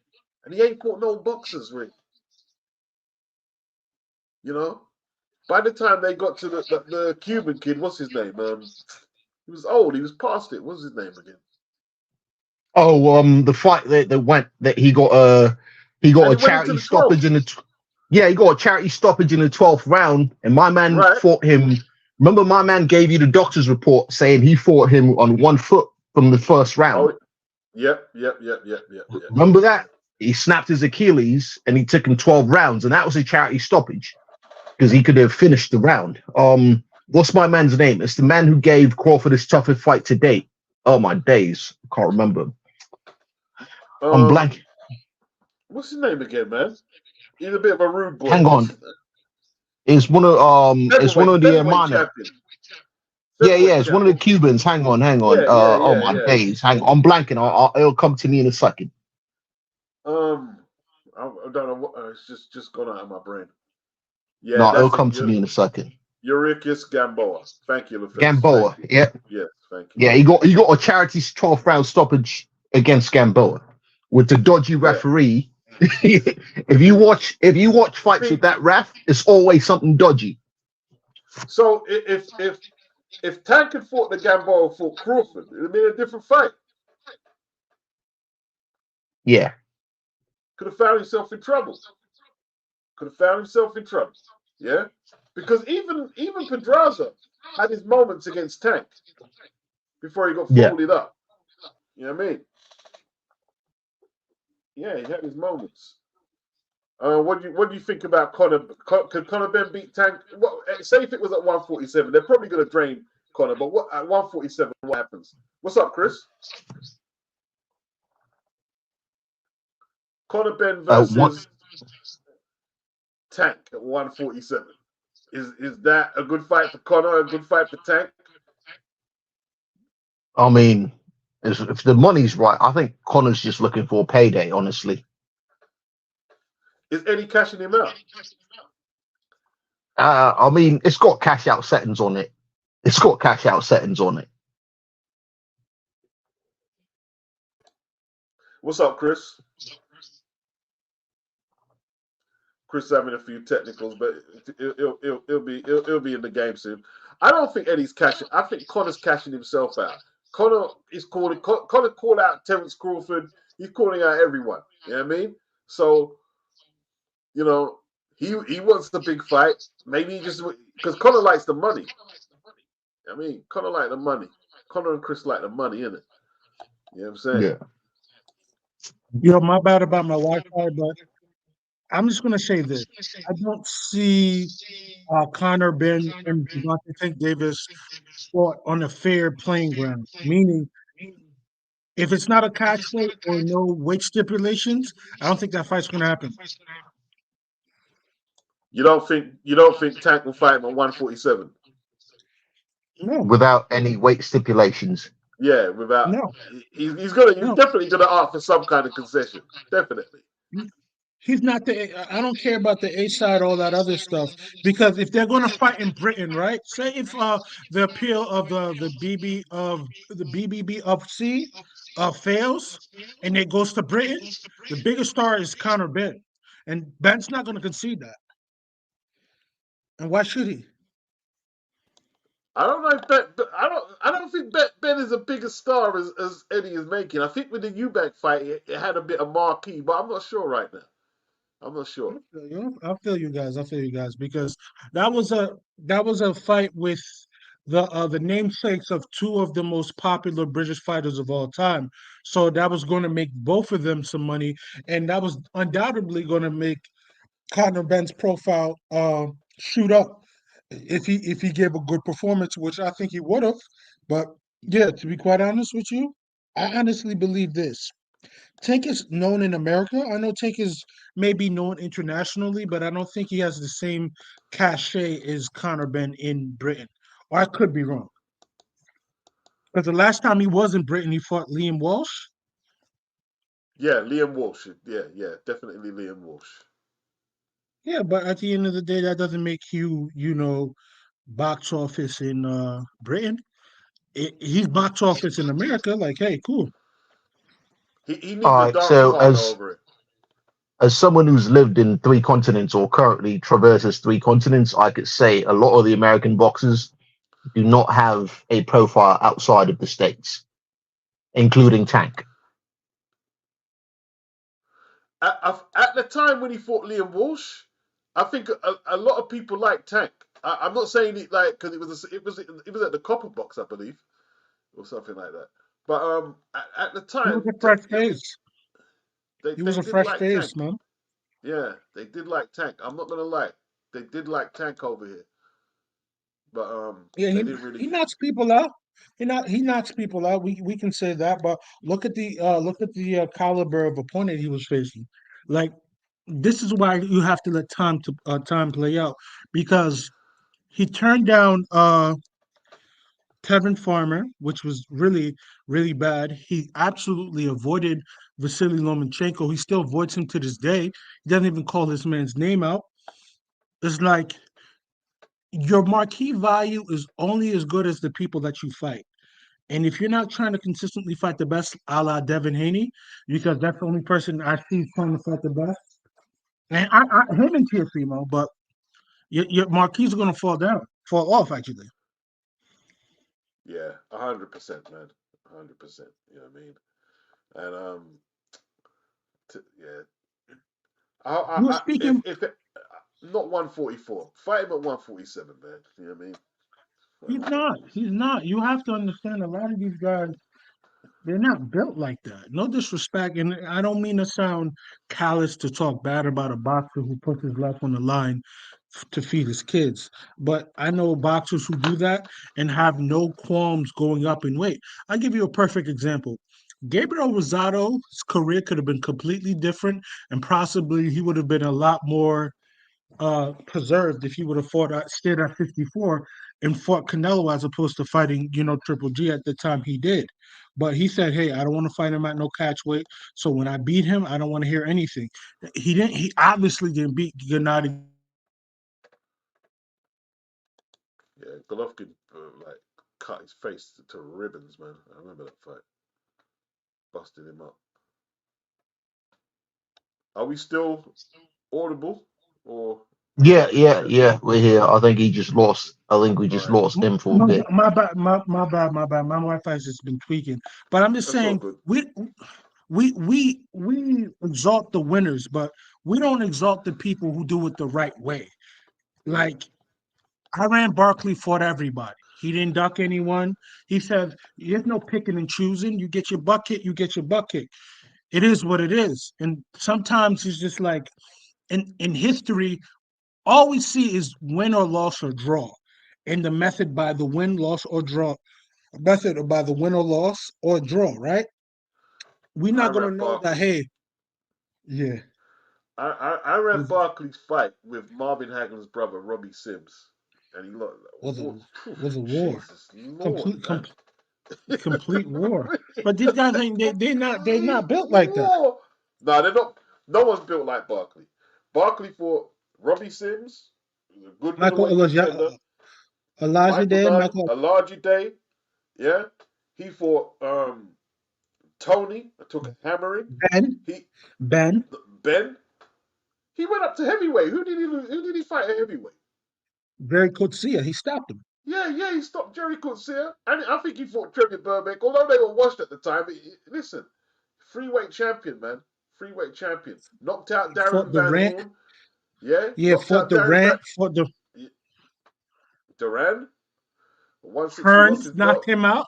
and he ain't fought no boxers, Rick. You know, by the time they got to the Cuban kid, what's his name? He was old. He was past it. What's his name again? Oh, the fight that he got a charity stoppage in the. He got a charity stoppage in the 12th round, and my man fought him. Remember, my man gave you the doctor's report saying he fought him on 1 foot from the first round. Oh, yep. Remember that? He snapped his Achilles, and he took him 12 rounds, and that was a charity stoppage because he could have finished the round. What's my man's name? It's the man who gave Crawford his toughest fight to date. Oh my days, I can't remember. I'm blank. What's his name again, man? He's a bit of a rude boy. Hang on. It's one of the hermanos. It's one of the Cubans. Hang on. My days. Hang on. I'm blanking. It'll come to me in a second. I don't know what it's just gone out of my brain. Yeah, no, it'll come to me in a second. Eurykis Gamboa. Thank you, Lopez. Gamboa, yeah. Yes, thank you. Yeah, he got a charity 12th round stoppage against Gamboa with the dodgy referee. If you watch fights with that ref, it's always something dodgy. So if Tank had fought the Gamboa fought Crawford, it'd have been a different fight. Yeah. Could have found himself in trouble. Yeah? Because even Pedraza had his moments against Tank before he got folded up. You know what I mean? Yeah, he had his moments. What do you think about Conor? Could Conor Benn beat Tank? Say if it was at 147, they're probably going to drain Conor. But at 147, what happens? What's up, Chris? Conor Benn versus Tank at 147. Is that a good fight for Conor? A good fight for Tank? I mean, if the money's right, I think Conor's just looking for a payday, honestly. Is Eddie cashing him out? I mean, it's got cash out settings on it. What's up, Chris? Chris having a few technicals, but it'll be in the game soon. I don't think Eddie's cashing. I think Conor's cashing himself out. Conor called out Terence Crawford. He's calling out everyone. You know what I mean? So, you know, he wants the big fight. Maybe he just because Conor likes the money. I mean, Conor like the money. Conor and Chris like the money, innit? You know what I'm saying? Yeah. Yo, my bad about my Wi-Fi, but I'm just gonna say this. I don't see Conor, Benn, and Devontae Tank Davis fought on a fair playing ground. Meaning, if it's not a catch weight or no weight stipulations, I don't think that fight's gonna happen. You don't think Tank will fight him at 147? No, without any weight stipulations. Yeah, without no, he's no. definitely gonna ask for some kind of concession. Definitely. He's not the. I don't care about the A side, all that other stuff. Because if they're going to fight in Britain, right? Say if the appeal of the BBB of C fails, and it goes to Britain, the biggest star is Conor Benn, and Benn's not going to concede that. And why should he? I don't know if I don't think Ben is a bigger star as Eddie is making. I think with the Eubank fight it had a bit of marquee, but I'm not sure right now. I'm not sure. I feel you guys, because that was a fight with the namesakes of two of the most popular British fighters of all time. So that was going to make both of them some money, and that was undoubtedly going to make Conor Benn's profile shoot up if he gave a good performance, which I think he would have. But yeah, to be quite honest with you, I honestly believe this. Tank is known in America. I know Tank is maybe known internationally, but I don't think he has the same cachet as Conor Benn in Britain. Or I could be wrong. Because the last time he was in Britain, he fought Liam Walsh. Yeah, Liam Walsh. Yeah, definitely Liam Walsh. Yeah, but at the end of the day, that doesn't make you box office in Britain. He's box office in America. Like, hey, cool. He All needed a right. dance So partner over it. as someone who's lived in three continents or currently traverses three continents, I could say a lot of the American boxers do not have a profile outside of the States, including Tank. At the time when he fought Liam Walsh, I think a lot of people like Tank. I'm not saying it like because it was at the Copper Box, I believe, or something like that. But at the He was time, a fresh face. He was they a did fresh like Tank. face, man. Yeah, they did like Tank. I'm not gonna lie, they did like Tank over here, but Yeah, they he didn't really. he knocks people out. He knocks people out. We can say that, but look at the caliber of opponent he was facing. Like, this is why you have to let time play out, because he turned down Kevin Farmer, which was really really bad. He absolutely avoided Vasily Lomachenko. He still avoids him to this day. He doesn't even call this man's name out. It's like your marquee value is only as good as the people that you fight. And if you're not trying to consistently fight the best, a la Devin Haney, because that's the only person I see trying to fight the best, and him and Teofimo, but your marquees are going to fall off actually. Yeah, 100%, man, 100%. You know what I mean? And yeah, You were if speaking. not 144, fight him at 147, man. You know what I mean? Fight him He's at not. 147. He's not. You have to understand. A lot of these guys, they're not built like that. No disrespect, and I don't mean to sound callous to talk bad about a boxer who puts his life on the line to feed his kids. But I know boxers who do that and have no qualms going up in weight. I'll give you a perfect example. Gabriel Rosado's career could have been completely different, and possibly he would have been a lot more preserved if he would have stayed at 54 and fought Canelo as opposed to fighting, Triple G at the time he did. But he said, "Hey, I don't want to fight him at no catch weight. So when I beat him, I don't want to hear anything." He didn't. He obviously didn't beat Gennady. Yeah, Golovkin like cut his face to ribbons, man. I remember that fight, busted him up. Are we still audible or Yeah. We're here. I think he just lost. I think we all just right? lost him for a My, bit. my bad, my bad. My Wi-Fi has just been tweaking. But I'm just That's all saying, good. we exalt the winners, but we don't exalt the people who do it the right way. Yeah, Like, Iran Barkley fought everybody. He didn't duck anyone. He said, "There's no picking and choosing. You get your butt kicked, you get your butt kicked. It is what it is." And sometimes it's just like, in history, all we see is win or loss or draw. And the method by the win, loss, or draw, method by the win or loss or draw, right? We're I not gonna read know that, Barkley. hey, yeah, I read Barkley's fight with Marvin Hagen's brother Robbie Sims, and he looked. was a was a war. Jesus Lord, Complete man. complete war. But these guys ain't they're Complete not built like that. war. No, they're not. No one's built like Barkley. Barkley fought Robbie Sims, who's a good Michael middleweight contender. Elijah Michael Day, Knight, Michael Elijah Day. Yeah, he fought Tony. I took a hammering. Ben, He Ben, Benn. He went up to heavyweight. Who did he fight at heavyweight? very Garcia. He stopped him. Yeah, he stopped Jerry Garcia. And I think he fought Trevor Burbank, although they were washed at the time. Listen, freeweight champion, man. Freeweight champion. Knocked out Darren Fought Van Durant. Horn. Yeah, Yeah, knocked fought out Darren Durant. Van Fought the Duran. 160 lost Hearns his knocked belt. him out.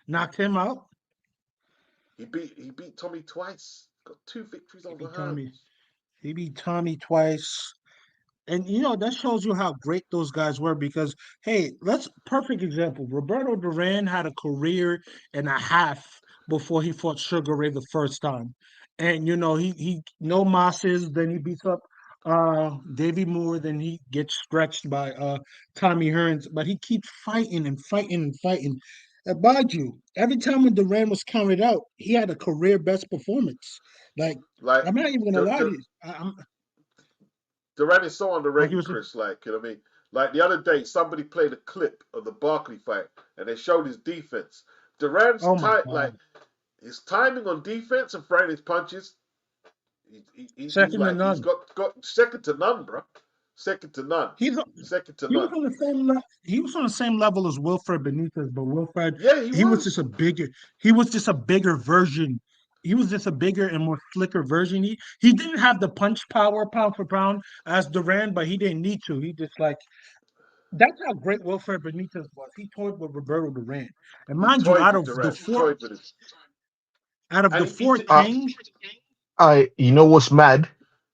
Knocked him out. He beat Tommy twice. Got 2 victories He over beat Tommy. Hearns. He beat Tommy twice. And you know that shows you how great those guys were because hey, let's perfect example. Roberto Duran had a career and a half before he fought Sugar Ray the first time. And you know, he no mosses, then he beats up Davy Moore, then he gets stretched by Tommy Hearns, but he keeps fighting and fighting and fighting. And mind you, every time when Duran was counted out, he had a career best performance. Like Like, I'm not even gonna lie to you. I'm Duran is so like he underrated, was Chris. Like, you know what I mean? Like the other day, somebody played a clip of the Barkley fight, and they showed his defense. Duran's oh my like god. his timing on defense and throwing his punches. He's Second to like he's none. got second to none, bro. Second to none. He's Second to he was none. on the same he was on the same level as Wilfred Benitez, but Wilfred Yeah, he he was just was. a bigger he was just a bigger version. He was just a bigger and more slicker version. He didn't have the punch power pound for pound as Duran, but he didn't need to. He just like that's how great Wilfred Benitez was. He toyed with Roberto Duran. And He mind you, toyed with Duran. He toyed with him, out of the and four kings, You know what's mad?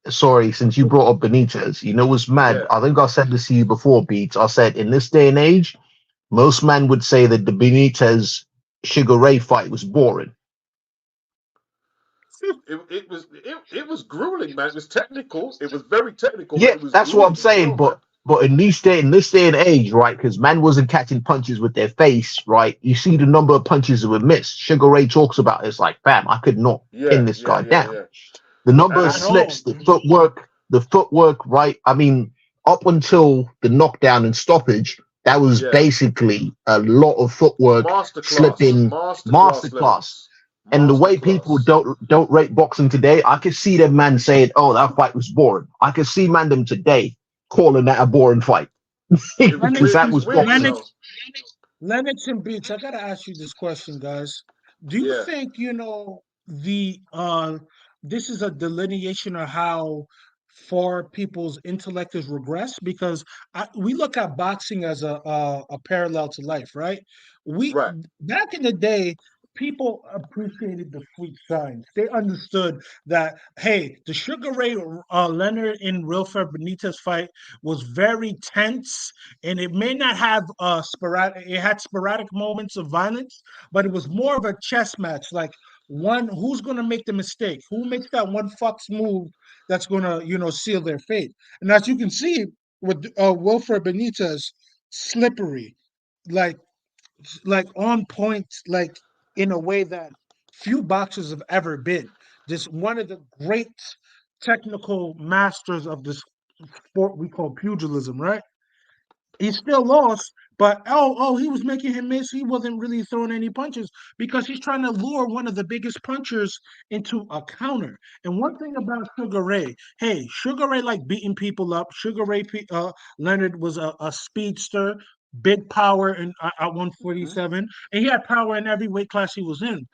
Sorry, since you brought up Benitez, you know what's mad? yeah. I think I said this to you before, Beats. I said in this day and age, most men would say that the Benitez Sugar Ray fight was boring. It was grueling, man. It was technical. It was very technical, but Yeah, it was that's what I'm grueling as saying. well, man. But in this day and age, right? Because man wasn't catching punches with their face, right? You see the number of punches that were missed. Sugar Ray talks about it. It's like, bam, I could not pin this guy down. Yeah. The number And of at all. slips, the footwork, right? I mean, up until the knockdown and stoppage, that was yeah, basically a lot of footwork, slipping, masterclass masterclass. levels. And the way people Masterclass. don't rate boxing today, I could see them man saying, "Oh, that fight was boring." I could see man them today calling that a boring fight It was because Lennox, weird. that It's was weird, you boxing. know. Lennox, Lennox and Beach, I gotta ask you this question, guys. Do you Yeah, think you know the this is a delineation of how far people's intellect has regressed? Because we look at boxing as a parallel to life, right? We right. back in the day, people appreciated the sweet signs. They understood that hey, the Sugar Ray Leonard and Wilfred Benitez fight was very tense and it may not have sporadic it had sporadic moments of violence, but it was more of a chess match, like one who's going to make the mistake, who makes that one fucks move that's going to seal their fate. And as you can see with Wilfred Benitez, slippery, like on point, like in a way that few boxers have ever been. Just one of the great technical masters of this sport we call pugilism, right? He still lost, but he was making him miss. He wasn't really throwing any punches because he's trying to lure one of the biggest punchers into a counter. And one thing about Sugar Ray, hey, Sugar Ray like beating people up. Sugar Ray Leonard was a speedster, big power at Hmm. 147, and he had power in every weight class he was in,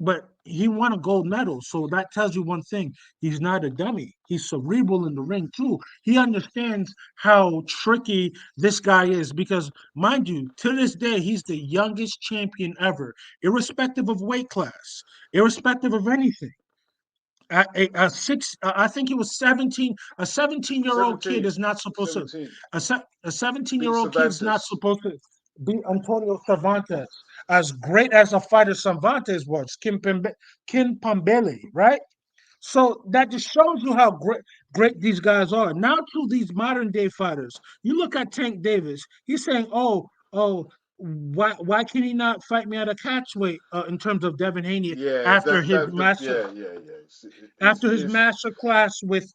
but he won a gold medal. So that tells you one thing. He's not a dummy. He's cerebral in the ring too. He understands how tricky this guy is because, mind you, to this day, he's the youngest champion ever, irrespective of weight class, irrespective of anything. I think he was 17. A 17-year-old kid 17. is not supposed to. 17. A Beat 17-year-old kid is not Cervantes. supposed to be Antonio Cervantes. As great as a fighter Cervantes was, Kim Pambele, right? So that just shows you how great these guys are. Now to these modern day fighters, you look at Tank Davis. He's saying, "Oh, why can he not fight me at a catchweight in terms of Devin Haney Yeah, after his master He's after his he's master class with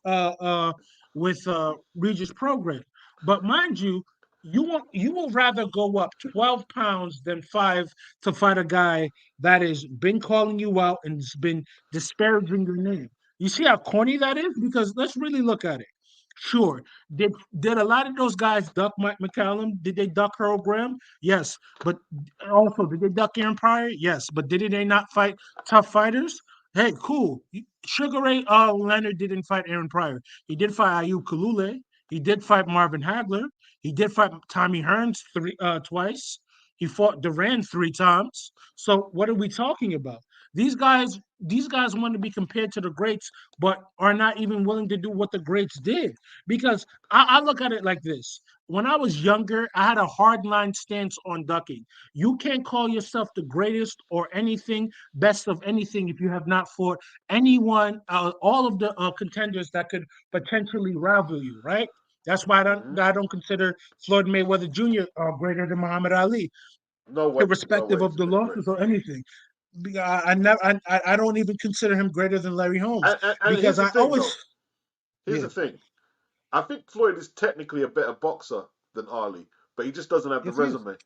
Regis Prograde. But mind you, you will rather go up 12 pounds than 5 to fight a guy that has been calling you out and has been disparaging your name. You see how corny that is? Because let's really look at it. Sure. Did a lot of those guys duck Mike McCallum? Did they duck Earl Graham? Yes. But also, did they duck Aaron Pryor? Yes. But did they not fight tough fighters? Hey, cool. Sugar Ray Leonard didn't fight Aaron Pryor. He did fight Ayub Kalule. He did fight Marvin Hagler. He did fight Tommy Hearns twice. He fought Duran 3 times. So what are we talking about? These guys want to be compared to the greats, but are not even willing to do what the greats did. Because I look at it like this. When I was younger, I had a hard line stance on ducking. You can't call yourself the greatest or anything, best of anything, if you have not fought anyone, all of the contenders that could potentially rival you, right? That's why Mhm. I don't consider Floyd Mayweather Jr. Greater than Muhammad Ali, No way, no irrespective way of he's the great. losses or anything. I never, I don't even consider him greater than Larry Holmes And because here's the I thing, always, though. Here's yeah, the thing. I think Floyd is technically a better boxer than Ali, but he just doesn't have the yes he is, resume.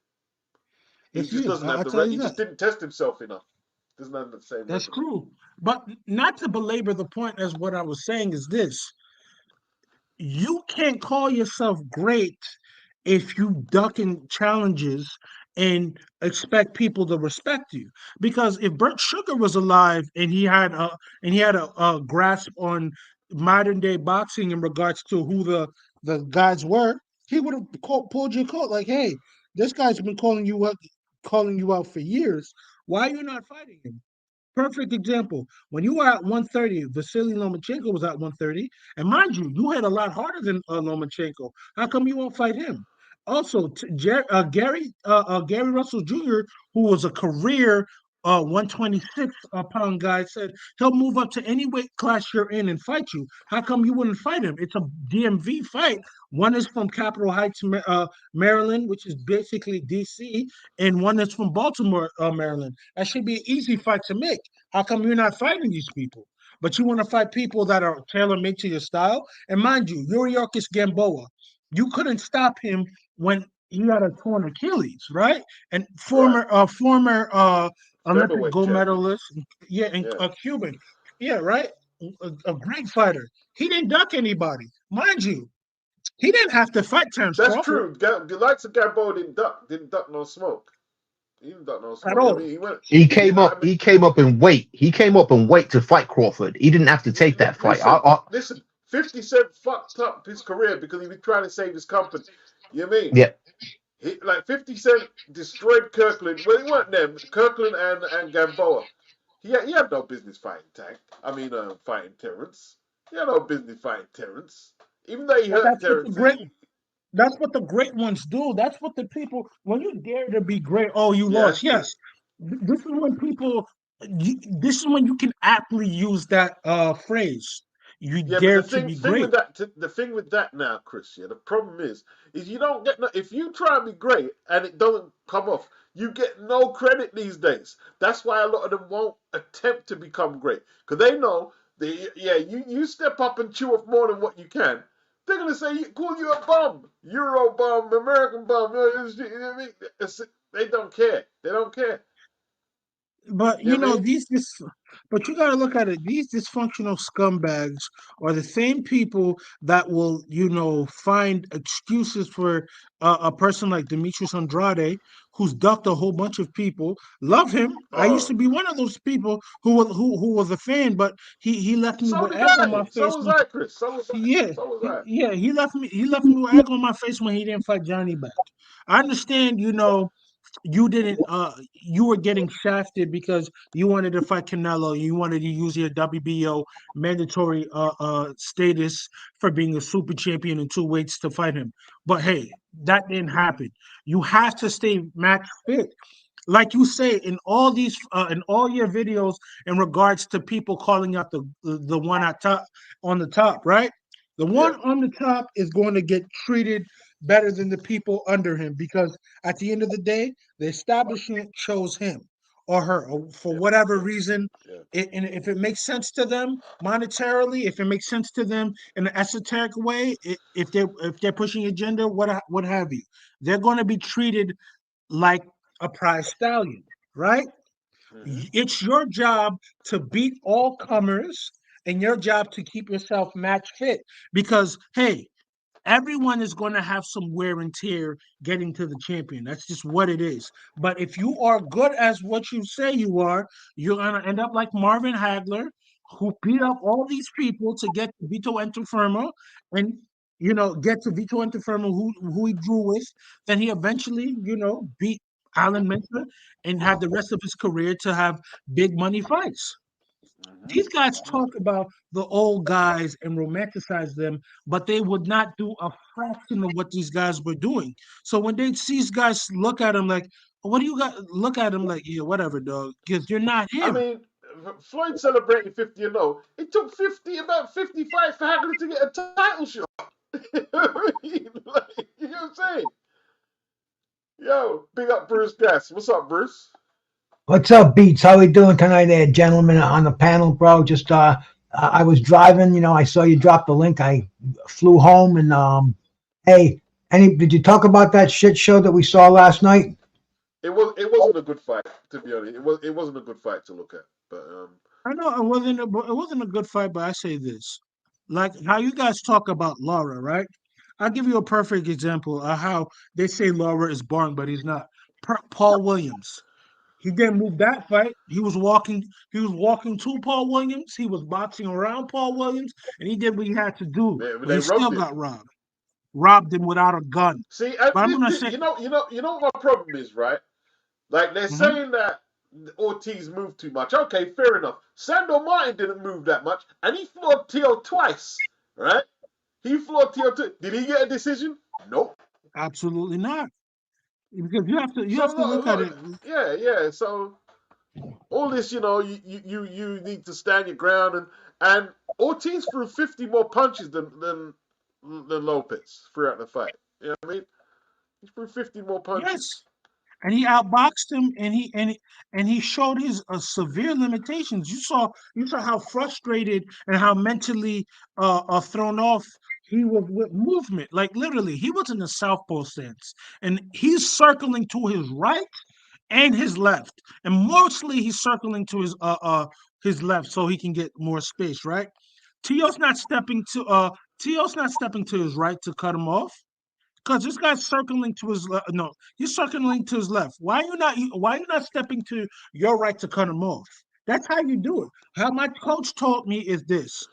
He yes he just is. doesn't have I'll the. tell you He that. just didn't test himself enough. Doesn't have the same That's resume. true. But not to belabor the point, as what I was saying is this: you can't call yourself great if you duck in challenges and expect people to respect you. Because if Burt Sugar was alive and he had a grasp on modern day boxing in regards to who the guys were, he would have pulled your coat like, "Hey, this guy's been calling you out for years. Why are you not fighting him?" Perfect example. When you were at 130, Vasily Lomachenko was at 130. And mind you, you hit a lot harder than Lomachenko. How come you won't fight him? Also, Gary Russell Jr., who was a career 126 pound guy, said he'll move up to any weight class you're in and fight you. How come you wouldn't fight him? It's a DMV fight. One is from Capitol Heights, Maryland, which is basically DC, and one is from Baltimore, Maryland. That should be an easy fight to make. How come you're not fighting these people? But you want to fight people that are tailor made to your style? And mind you, Yuriorkis Gamboa, you couldn't stop him when he had a torn Achilles, right? And Right. former Olympic Featherweight gold champion. medalist, yeah, and Yeah. a Cuban, yeah, right, a great fighter. He didn't duck anybody, mind you. He didn't have to fight Terence That's Crawford true. The likes of Gamboa didn't duck no smoke. He didn't duck no at smoke. I all. mean, he went. He You came know, I up. mean, He came up in weight. He came up in weight to fight Crawford. He didn't have to take that fight. listen. 50 Cent fucked up his career because he was trying to save his company. You know what I mean? Yeah, Like 50 Cent destroyed Kirkland. Well, it weren't them. Kirkland and Gamboa. He had no business fighting Tank. Fighting Terrence. He had no business fighting Terrence. Even though he But hurt Terrence. that's what the great ones do. That's what the people, when you dare to be great, oh, you Yeah, that's lost. true. Yes. This is when this is when you can aptly use that phrase. You Yeah, but dare to be great. the thing with that now, Chris. Yeah, the problem is you don't get no. If you try and be great and it doesn't come off, you get no credit these days. That's why a lot of them won't attempt to become great because they know you step up and chew off more than what you can. They're gonna say call you a bum, Euro bum, American bum. You know what I mean? They don't care. They don't care. But You you know what I know mean? but you got to look at it. These dysfunctional scumbags are the same people that will, find excuses for a person like Demetrius Andrade, who's ducked a whole bunch of people. Love him. I used to be one of those people who was a fan, but he left me So with did egg on my I. So face. was I, Chris. So was I. Yeah, So was I. he left me with egg on my face when he didn't fight Johnny back. I understand, you didn't you were getting shafted because you wanted to fight Canelo, you wanted to use your WBO mandatory status for being a super champion in 2 weights to fight him. But hey, that didn't happen. You have to stay match fit. Like you say in all your videos in regards to people calling out the one at top on the top, right? The Yeah. one on the top is going to get treated better than the people under him because at the end of the day, the establishment chose him or her or for Yeah. whatever Yeah. reason. Yeah. And if it makes sense to them monetarily, if it makes sense to them in an esoteric way, if they're pushing agenda, what have you, they're going to be treated like a prize stallion, right? Hmm. It's your job to beat all comers and your job to keep yourself match fit because, hey, everyone is going to have some wear and tear getting to the champion. That's just what it is. But if you are good as what you say you are, you're going to end up like Marvin Hagler, who beat up all these people to get to Vito Antuofermo and get to Vito Antuofermo, who he drew with. Then he eventually, beat Alan Mensah and had the rest of his career to have big money fights. Hmm. These guys Hmm. talk about the old guys and romanticize them, but they would not do a fraction of what these guys were doing. So when they see these guys look at them like, what do you got? Look at them like, yeah, whatever, dog, because you're not I him. mean, Floyd celebrating 50 and 0. It took 50, about 55 for Hagler to get a title shot. You know what I mean? Like, you know what I'm saying? Yo, big up Bruce Gas. What's up, Bruce? What's up, Beats? How we doing tonight, there, gentlemen on the panel, bro? Just I was driving, I saw you drop the link. I flew home, and hey, did you talk about that shit show that we saw last night? It wasn't a good fight, to be honest. It wasn't a good fight to look at. But I know it wasn't a good fight, but I say this, like how you guys talk about Laura, right? I'll give you a perfect example of how they say Laura is boring, but he's not. Paul Williams. He didn't move that fight. He was walking to Paul Williams. He was boxing around Paul Williams, and he did what he had to do. But they he still robbed him. got robbed. Robbed him without a gun. See, But I'm gonna say, you know what my problem is, right? Like they're mhm. saying that Ortiz moved too much. Okay, fair enough. Sandor Martin didn't move that much, and he floored Teo twice, right? He floored Teo. Did he get a decision? Nope. Absolutely not. Because you have to So look at look, it. yeah, yeah. So all this, you need to stand your ground, and Ortiz threw 50 more punches than Lopez throughout the fight. You know what I mean? He threw 50 more punches. Yes. And he outboxed him, and he showed his severe limitations. You saw how frustrated and how mentally thrown off he was with movement. Like literally, he was in a southpaw stance, and he's circling to his right and his left, and mostly he's circling to his left so he can get more space. Right? Tio's not stepping to Tio's not stepping to his right to cut him off. Because this guy's circling to his left. No, he's circling to his left. Why are you not stepping to your right to cut him off? That's how you do it. How my coach told me is this: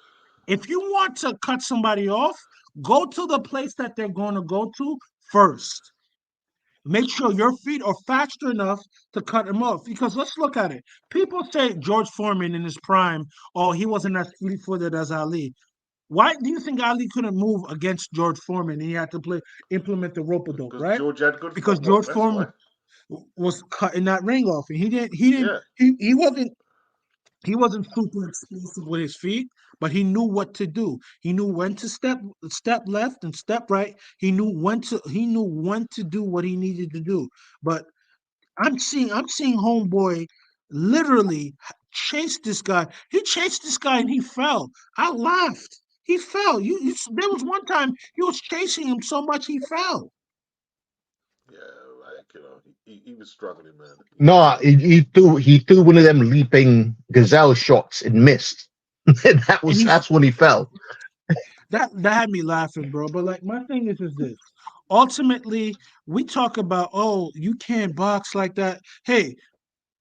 if you want to cut somebody off, go to the place that they're going to go to first. Make sure your feet are faster enough to cut him off. Because let's look at it. People say George Foreman in his prime, oh, he wasn't as fleet-footed as Ali. Why do you think Ali couldn't move against George Foreman? He had to implement the rope a dope, Because right? George had good Because footwork. George That's Foreman why. was cutting that ring off, and he didn't Yeah. he wasn't super explosive with his feet, but he knew what to do. He knew when to step left and step right. He knew when to do what he needed to do. But I'm seeing homeboy literally chase this guy. He chased this guy and he fell. I laughed. He fell. There was one time he was chasing him so much he fell. Yeah, like he was struggling, man. He was No, struggling. he threw one of them leaping gazelle shots and missed. that And was that's when he fell. that had me laughing, bro. But like my thing is this. Ultimately, we talk about, oh, you can't box like that. Hey,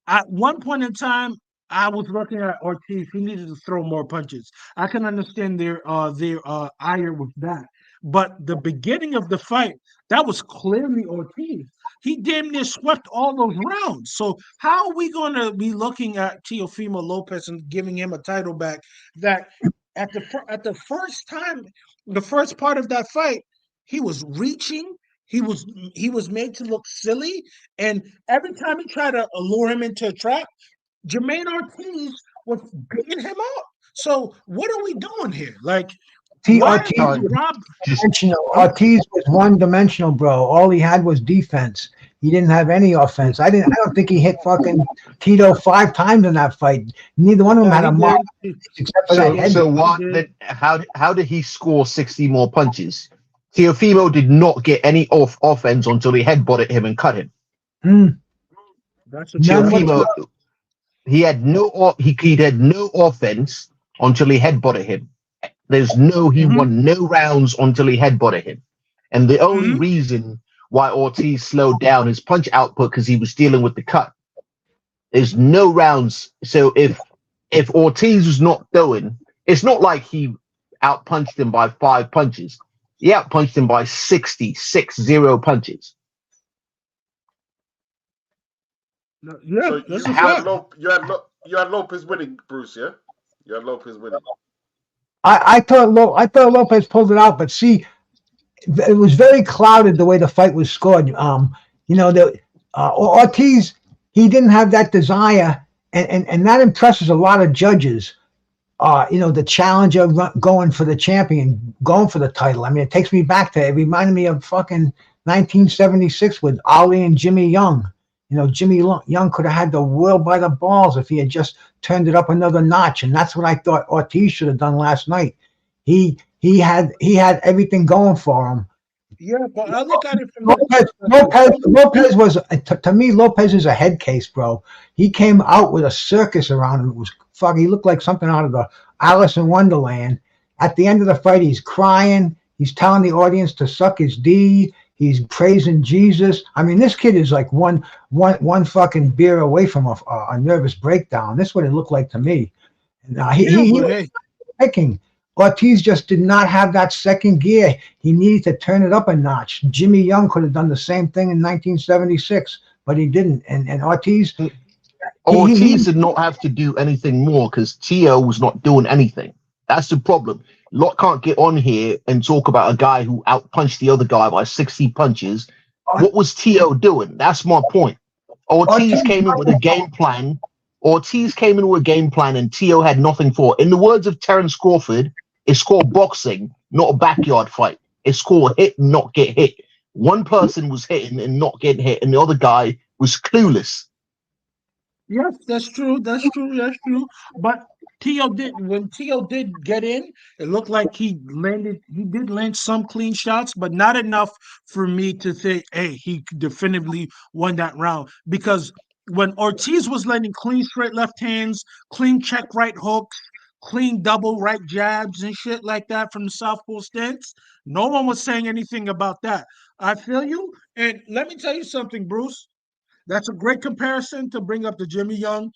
at one point in time, I was looking at Ortiz. He needed to throw more punches. I can understand their ire with that. But the beginning of the fight, that was clearly Ortiz. He damn near swept all those rounds. So how are we going to be looking at Teofimo Lopez and giving him a title back? That at the first time, the first part of that fight, he was reaching. He was made to look silly, and every time he tried to lure him into a trap, Jermaine Ortiz was beating him up. So what are we doing here? Like, why Ortiz, are we rob? Ortiz was one-dimensional, bro. All he had was defense. He didn't have any offense. I don't think he hit fucking Tito 5 times in that fight. Neither one of them had a mark except for that head. So what? Then how did he score 60 more punches? Teofimo did not get any offense until he headbutted him and cut him. That's a Teofimo, he had no offense until he headbutted him. He won no rounds until he headbutted him. And the only reason why Ortiz slowed down his punch output because he was dealing with the cut. There's no rounds. So if Ortiz was not throwing, it's not like he outpunched him by 5 punches. He outpunched him by 60 punches. Yeah, So that's you a had, fact. you had Lopez winning, Bruce, yeah? You had Lopez winning. I thought Lopez pulled it out, but see, it was very clouded the way the fight was scored. Ortiz, he didn't have that desire, and that impresses a lot of judges. The challenger going for the champion, going for the title. I mean, it takes me back to, it reminded me of fucking 1976 with Ali and Jimmy Young. Jimmy Young could have had the world by the balls if he had just turned it up another notch, and that's what I thought Ortiz should have done last night. He had everything going for him. Yeah, but I look at it from Lopez was, to me, Lopez is a head case, bro. He came out with a circus around him. It was fucking, he looked like something out of the Alice in Wonderland. At the end of the fight, he's crying. He's telling the audience to suck his D. He's praising Jesus. I mean, this kid is like one fucking beer away from a nervous breakdown. That's what it looked like to me. He was picking. Ortiz just did not have that second gear. He needed to turn it up a notch. Jimmy Young could have done the same thing in 1976, but he didn't. And Ortiz... Ortiz did not have to do anything more because Teo was not doing anything. That's the problem. Lot can't get on here and talk about a guy who outpunched the other guy by 60 punches. What was Teo doing? That's my point. Ortiz came in with a game plan. And Teo had nothing for it. In the words of Terence Crawford, it's called boxing, not a backyard fight. It's called hit and not get hit. One person was hitting and not getting hit, and the other guy was clueless. Yes, that's true. That's true. But when Teo did get in, it looked like he did land some clean shots, but not enough for me to say, hey, he definitively won that round. Because when Ortiz was landing clean straight left hands, clean check right hooks, clean double right jabs and shit like that from the southpaw stance, no one was saying anything about that. I feel you. And let me tell you something, Bruce. That's a great comparison to bring up the Jimmy Young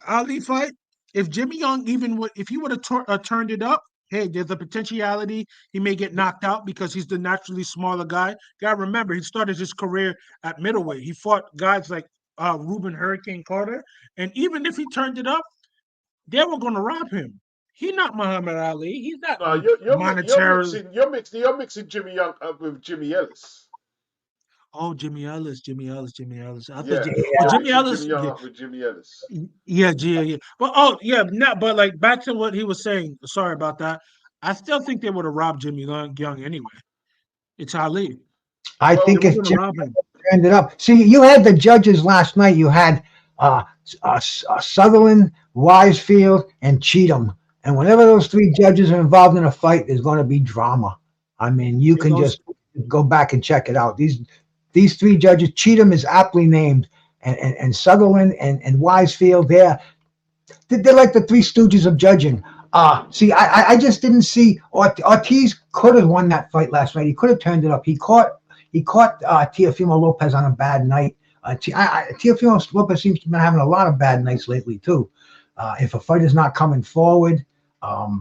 Ali fight. If Jimmy Young if he would have turned it up, hey, there's a potentiality he may get knocked out because he's the naturally smaller guy. Gotta remember, he started his career at middleweight. He fought guys like Ruben Hurricane Carter, and even if he turned it up, they were going to rob him. He's not Muhammad Ali. He's not monetarily. You're mixing Jimmy Young up with Jimmy Ellis. Oh, Jimmy Ellis. Jimmy Ellis. Jimmy Ellis. Young up with Jimmy Ellis. Yeah. But like back to what he was saying. Sorry about that. I still think they would have robbed Jimmy Young anyway. It's Ali. I think if Jimmy turned it up. See, you had the judges last night. You had Sutherland, Wisefield, and Cheatham. And whenever those 3 judges are involved in a fight, there's going to be drama. I mean, you can just go back and check it out. These 3 judges, Cheatham is aptly named, and Sutherland and Wisefield, they're like the 3 stooges of judging. See, I just didn't see Ortiz could have won that fight last night. He could have turned it up. He caught Teofimo Lopez on a bad night. Teofimo Lopez seems to be having a lot of bad nights lately too. If a fighter's not coming forward,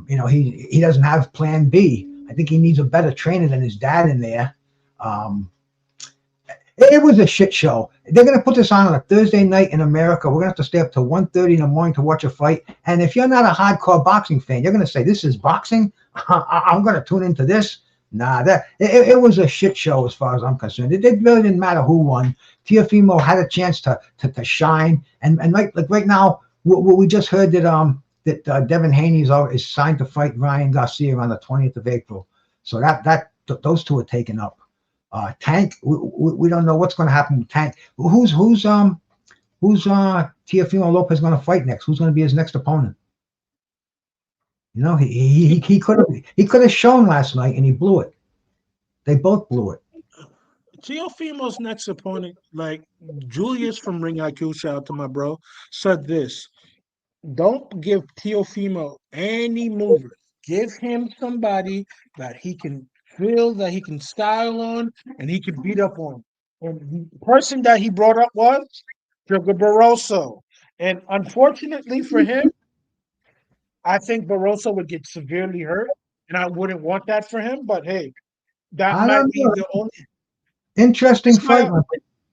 he doesn't have plan B. I think he needs a better trainer than his dad in there. It was a shit show. They're going to put this on a Thursday night in America. We're going to have to stay up till 1:30 in the morning to watch a fight. And if you're not a hardcore boxing fan, you're going to say, this is boxing? I'm going to tune into this? Nah, it was a shit show as far as I'm concerned. It really didn't matter who won. Teofimo had a chance to shine. And like right now, we just heard that Devin Haney is signed to fight Ryan Garcia on the 20th of April. So those two are taken up. Tank, we don't know what's going to happen with Tank. Who's Teofimo Lopez going to fight next? Who's going to be his next opponent? You know, he could have shown last night and he blew it. They both blew it. Teofimo's next opponent, like Julius from Ring IQ, shout out to my bro, said this: don't give Teofimo any movers. Give him somebody that he can feel, that he can style on, and he can beat up on. And the person that he brought up was Trigger Barroso. And unfortunately for him, I think Barroso would get severely hurt, and I wouldn't want that for him. But hey, that might be the only interesting fight.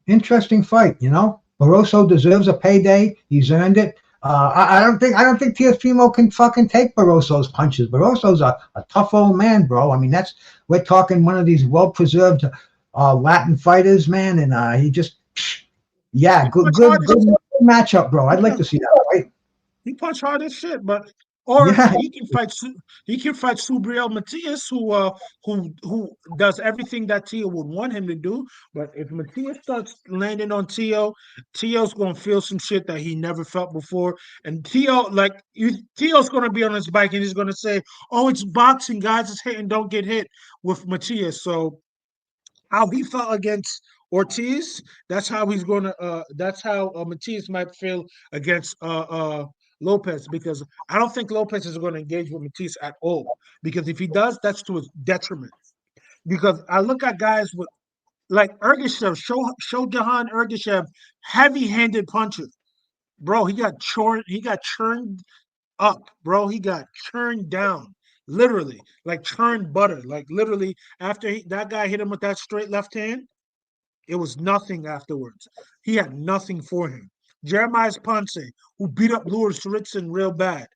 Interesting fight. You know, Barroso deserves a payday. He's earned it. I don't think Teofimo can fucking take Barroso's punches. Barroso's a tough old man, bro. I mean, we're talking one of these well-preserved Latin fighters, man, and he just, good matchup, bro. I'd like to see that fight. He punched hard as shit, but he can fight Subriel Matias, who does everything that Tio would want him to do. But if Matias starts landing on Tio's gonna feel some shit that he never felt before. And Tio's gonna be on his bike and he's gonna say, "Oh, it's boxing, guys. It's hitting, don't get hit" with Matias. So how he felt against Ortiz, that's how he's gonna. That's how Matias might feel against Lopez, because I don't think Lopez is going to engage with Matisse at all. Because if he does, that's to his detriment. Because I look at guys with like Ergashev, Shojahan Ergashev, heavy-handed punches. Bro, he got churned up, bro. He got churned down. Literally, like churned butter. Like literally, after that guy hit him with that straight left hand, it was nothing afterwards. He had nothing for him. Jeremiah Ponce, who beat up Louis Ritson real bad.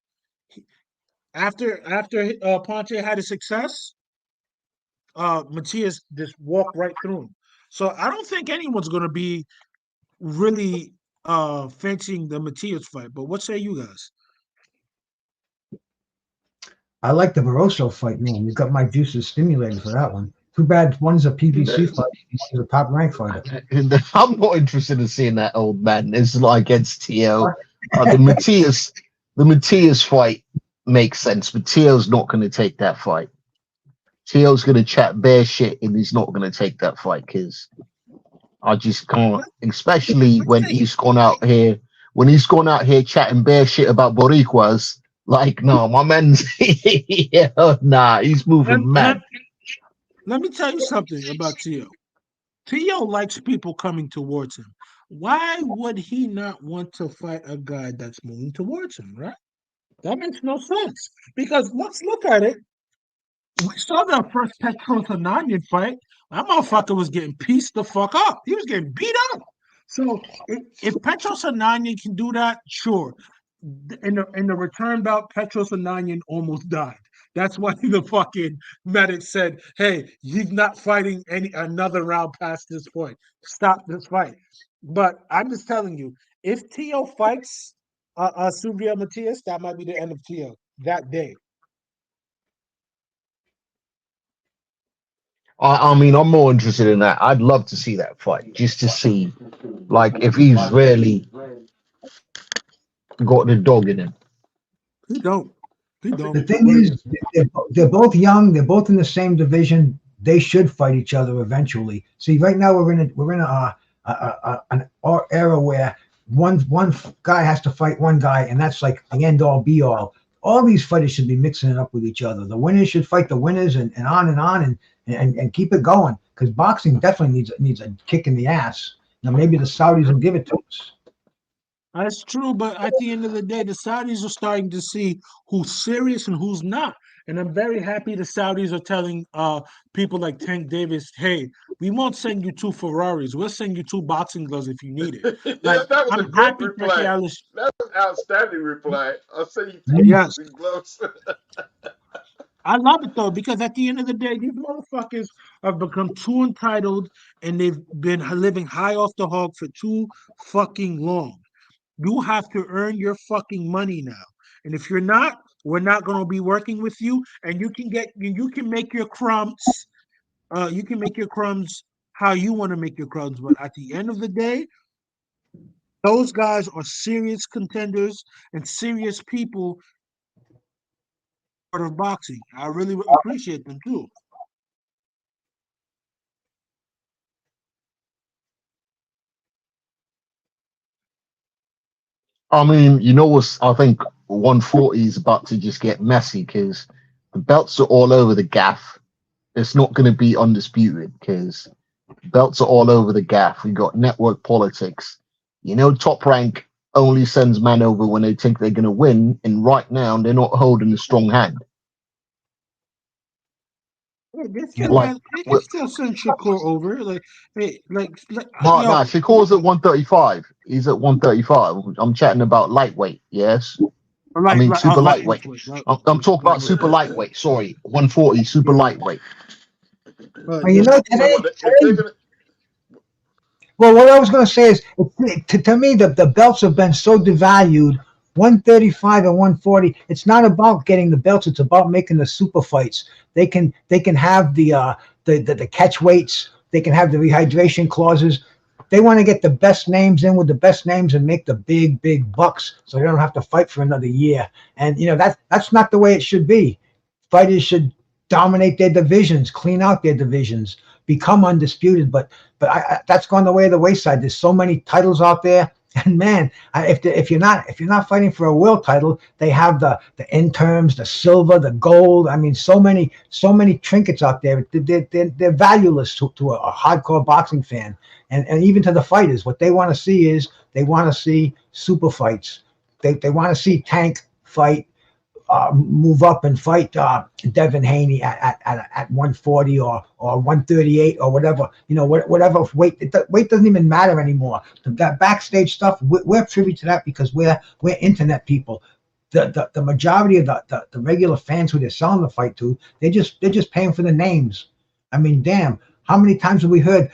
After Ponce had a success, Matias just walked right through him. So I don't think anyone's going to be really fancying the Matias fight. But what say you guys? I like the Barroso fight, man. You've got my juices stimulated for that one. Too bad one's a PBC fight. He's a top rank fighter. I'm not interested in seeing that old man. It's like against Tio. The Matias fight makes sense, but Tio's not going to take that fight. Tio's going to chat bare shit, and he's not going to take that fight because I just can't. Especially when he's gone out here. When he's gone out here chatting bare shit about Boricuas, like, no, my man's nah, he's moving mad. Let me tell you something about Tio. Tio likes people coming towards him. Why would he not want to fight a guy that's moving towards him, right? That makes no sense. Because let's look at it. We saw that first Petros Ananian fight. That motherfucker was getting pieced the fuck up. He was getting beat up. So if Petros Ananian can do that, sure. In the return bout, Petros Ananian almost died. That's why the fucking medic said, "Hey, he's not fighting another round past this point. Stop this fight." But I'm just telling you, if Tio fights Subriel Matias, that might be the end of Tio that day. I mean, I'm more interested in that. I'd love to see that fight, just to see, like, if he's really got the dog in him. He don't. The thing is, they're both young. They're both in the same division. They should fight each other eventually. See, right now we're in an era where one guy has to fight one guy, and that's like the end all be all. All these fighters should be mixing it up with each other. The winners should fight the winners, and on and keep it going. Because boxing definitely needs a kick in the ass. Now maybe the Saudis will give it to us. That's true, but at the end of the day, the Saudis are starting to see who's serious and who's not. And I'm very happy the Saudis are telling people like Tank Davis, hey, we won't send you two Ferraris. We'll send you two boxing gloves if you need it. Yeah, Like, that was a I'm great happy Frankie reply. Alice. That was outstanding reply. I'll send you two Yes. boxing gloves. I love it though, because at the end of the day, these motherfuckers have become too entitled and they've been living high off the hog for too fucking long. You have to earn your fucking money now. And if you're not, we're not going to be working with you. And you can make your crumbs. You can make your crumbs how you want to make your crumbs. But at the end of the day, those guys are serious contenders and serious people part of boxing. I really appreciate them too. I mean, you know what's? I think 140 is about to just get messy because the belts are all over the gaff. It's not going to be undisputed because belts are all over the gaff. We got network politics. You know, Top Rank only sends man over when they think they're going to win, and right now they're not holding a strong hand. Yeah, Like, they can still send Shakur over. Like, hey, no, yo, no, Shakur's at 135. He's at 135. I'm chatting about lightweight. Yes, I mean super lightweight. I'm talking about super lightweight. Sorry, 140 super Yeah. lightweight. Well, you Yeah. know, So what? If they're gonna, well, what I was going to say is, to me, the belts have been so devalued. 135 and 140. It's not about getting the belts. It's about making the super fights. They can have the catch weights. They can have the rehydration clauses. They want to get the best names in with the best names and make the big bucks, so they don't have to fight for another year. And that's not the way it should be. Fighters should dominate their divisions, clean out their divisions, become undisputed. But that's gone the way of the wayside. There's so many titles out there, and man, if you're not fighting for a world title, they have the interms, the silver, the gold. I mean, so many trinkets out there. They're valueless to a hardcore boxing fan, and even to the fighters. What they want to see is they want to see super fights. They want to see Tank fight, move up and fight Devin Haney at 140 or 138 or whatever, whatever weight. Weight doesn't even matter anymore. That backstage stuff, we're privy to that because we're internet people. The majority of the regular fans who they're selling the fight to, they're just paying for the names. I mean, damn, how many times have we heard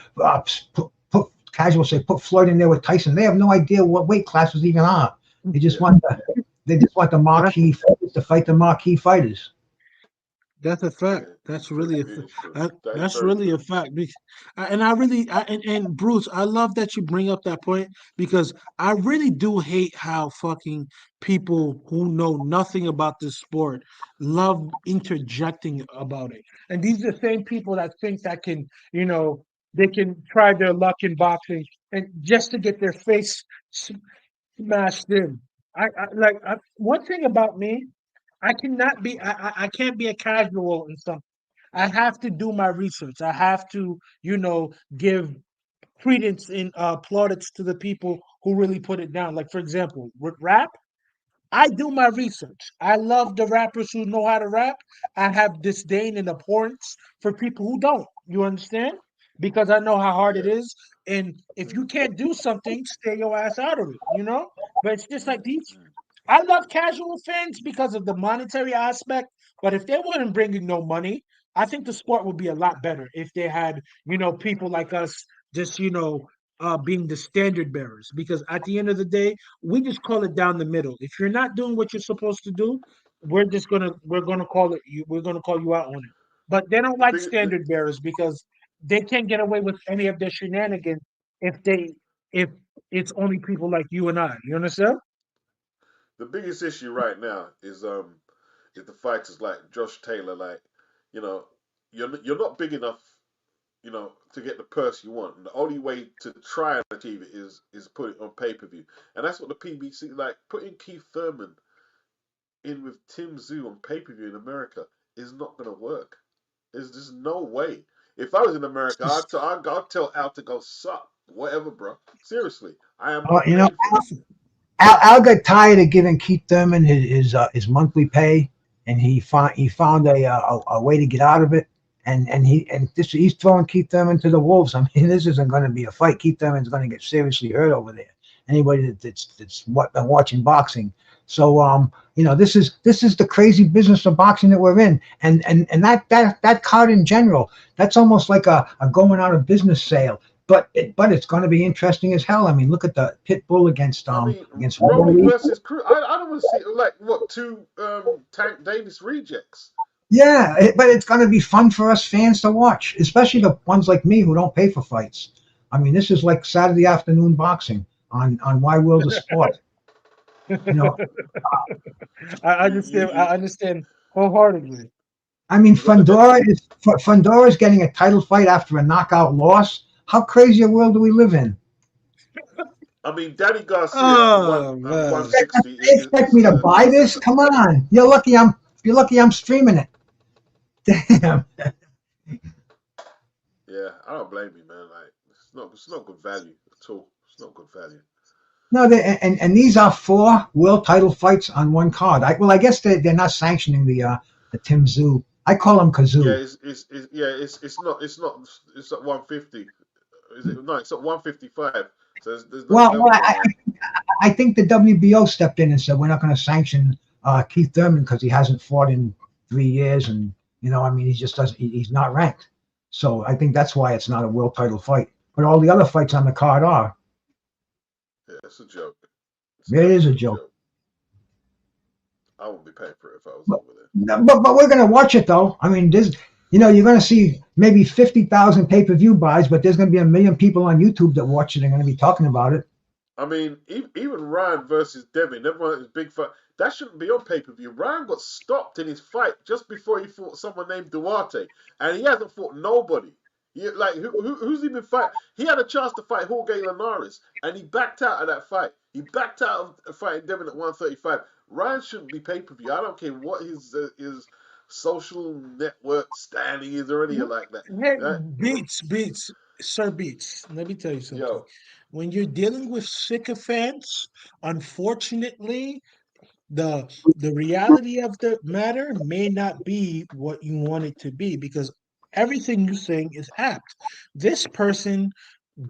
put casuals say put Floyd in there with Tyson? They have no idea what weight classes even are. They just want the marquee fighters to fight the marquee fighters. That's a fact. That's really it's true. That is that's very really a true. fact. And I really and Bruce, I love that you bring up that point because I really do hate how fucking people who know nothing about this sport love interjecting about it. And these are the same people that think that they can try their luck in boxing and just to get their face smashed in. One thing about me. I can't be a casual in something. I have to do my research. I have to, give credence and plaudits to the people who really put it down. Like for example, with rap, I do my research. I love the rappers who know how to rap. I have disdain and abhorrence for people who don't. You understand? Because I know how hard it Yeah. is. And if you can't do something, stay your ass out of it. But it's just like these. I love casual fans because of the monetary aspect. But if they weren't bringing no money, I think the sport would be a lot better if they had, people like us just, being the standard bearers. Because at the end of the day, we just call it down the middle. If you're not doing what you're supposed to do, we're gonna call it you. We're gonna call you out on it. But they don't The like big, the, standard bearers because they can't get away with any of their shenanigans if it's only people like you and I. You understand? the biggest issue right now is the fighters like Josh Taylor. Like, you know, you're not big enough, to get the purse you want. And the only way to try and achieve it is put it on pay-per-view. And that's what the PBC, like putting Keith Thurman in with Tim Zoo on pay-per-view in America is not going to work. There's just no way. If I was in America, I'd tell Al to go suck. whatever, bro. Seriously, I am You not know, paying for it. Al got tired of giving Keith Thurman his monthly pay, and he found a way to get out of it. He's throwing Keith Thurman to the wolves. I mean, this isn't going to be a fight. Keith Thurman's going to get seriously hurt over there. Anybody that's been watching boxing. So this is the crazy business of boxing that we're in, and that card in general, that's almost like a going out of business sale. But it's going to be interesting as hell. I mean, look at the pit bull against against Rolly versus Crew. I don't want to see like what two Tank Davis rejects. Yeah, but it's going to be fun for us fans to watch, especially the ones like me who don't pay for fights. I mean, this is like Saturday afternoon boxing on Why World of Sport. You know, I understand wholeheartedly. I mean, Fundora is getting a title fight after a knockout loss. How crazy a world do we live in? I mean, Danny Garcia, Oh, man. 160. They expect me to buy this? Come on, you're lucky I'm streaming it. Damn. Yeah, I don't blame you, man. Like, it's not good value at all. It's not good value. No, and these are 4 world title fights on one card. I guess they're not sanctioning the Tim Tszyu. I call him Kazoo. Yeah, it's at 150. Is it? No, it's at 155. So there's no Well, I think the WBO stepped in and said we're not going to sanction Keith Thurman because he hasn't fought in 3 years, and I mean, he just doesn't. He's not ranked, so I think that's why it's not a world title fight. But all the other fights on the card are. Yeah, it's a joke. It is a joke. I wouldn't be paying for it if I was over there. But we're going to watch it though. I mean, you're going to see maybe 50,000 pay-per-view buys, but there's going to be 1 million people on YouTube that watch it and are going to be talking about it. I mean, even Ryan versus Devin, everyone is big fight. That shouldn't be on pay-per-view. Ryan got stopped in his fight just before he fought someone named Duarte, and he hasn't fought nobody. Who's he been fighting? He had a chance to fight Jorge Linares, and he backed out of that fight. He backed out of fighting Devin at 135. Ryan shouldn't be pay-per-view. I don't care what his social network standing is or anything like that. Beats. Sir Beats. Let me tell you something. Yo. When you're dealing with sycophants, unfortunately, the reality of the matter may not be what you want it to be, because everything you're saying is apt. This person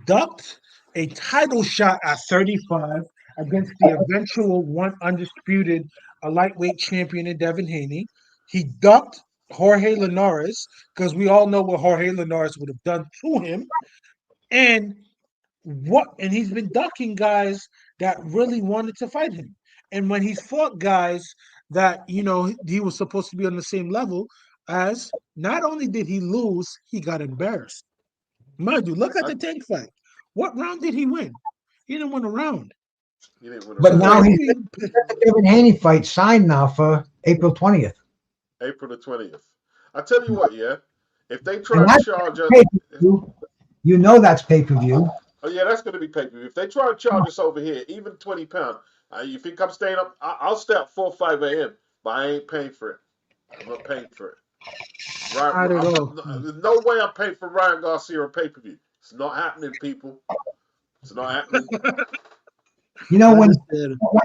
ducked a title shot at 35 against the eventual one undisputed lightweight champion in Devin Haney. He ducked Jorge Linares because we all know what Jorge Linares would have done to him. And he's been ducking guys that really wanted to fight him. And when he's fought guys that he was supposed to be on the same level as, not only did he lose, he got embarrassed. Mind you, look at the Tank fight. What round did he win? He didn't win a round. But now he's the Devin Haney fight signed now for April 20th. April the 20th. I tell you what, yeah. If they try to charge us, that's pay-per-view. Oh yeah, that's going to be pay-per-view. If they try to charge us over here, even £20, you think I'm staying up? I'll stay up 4 or 5 a.m., but I ain't paying for it. I'm not paying for it. There's no way I'm paying for Ryan Garcia on pay-per-view. It's not happening, people. It's not happening. When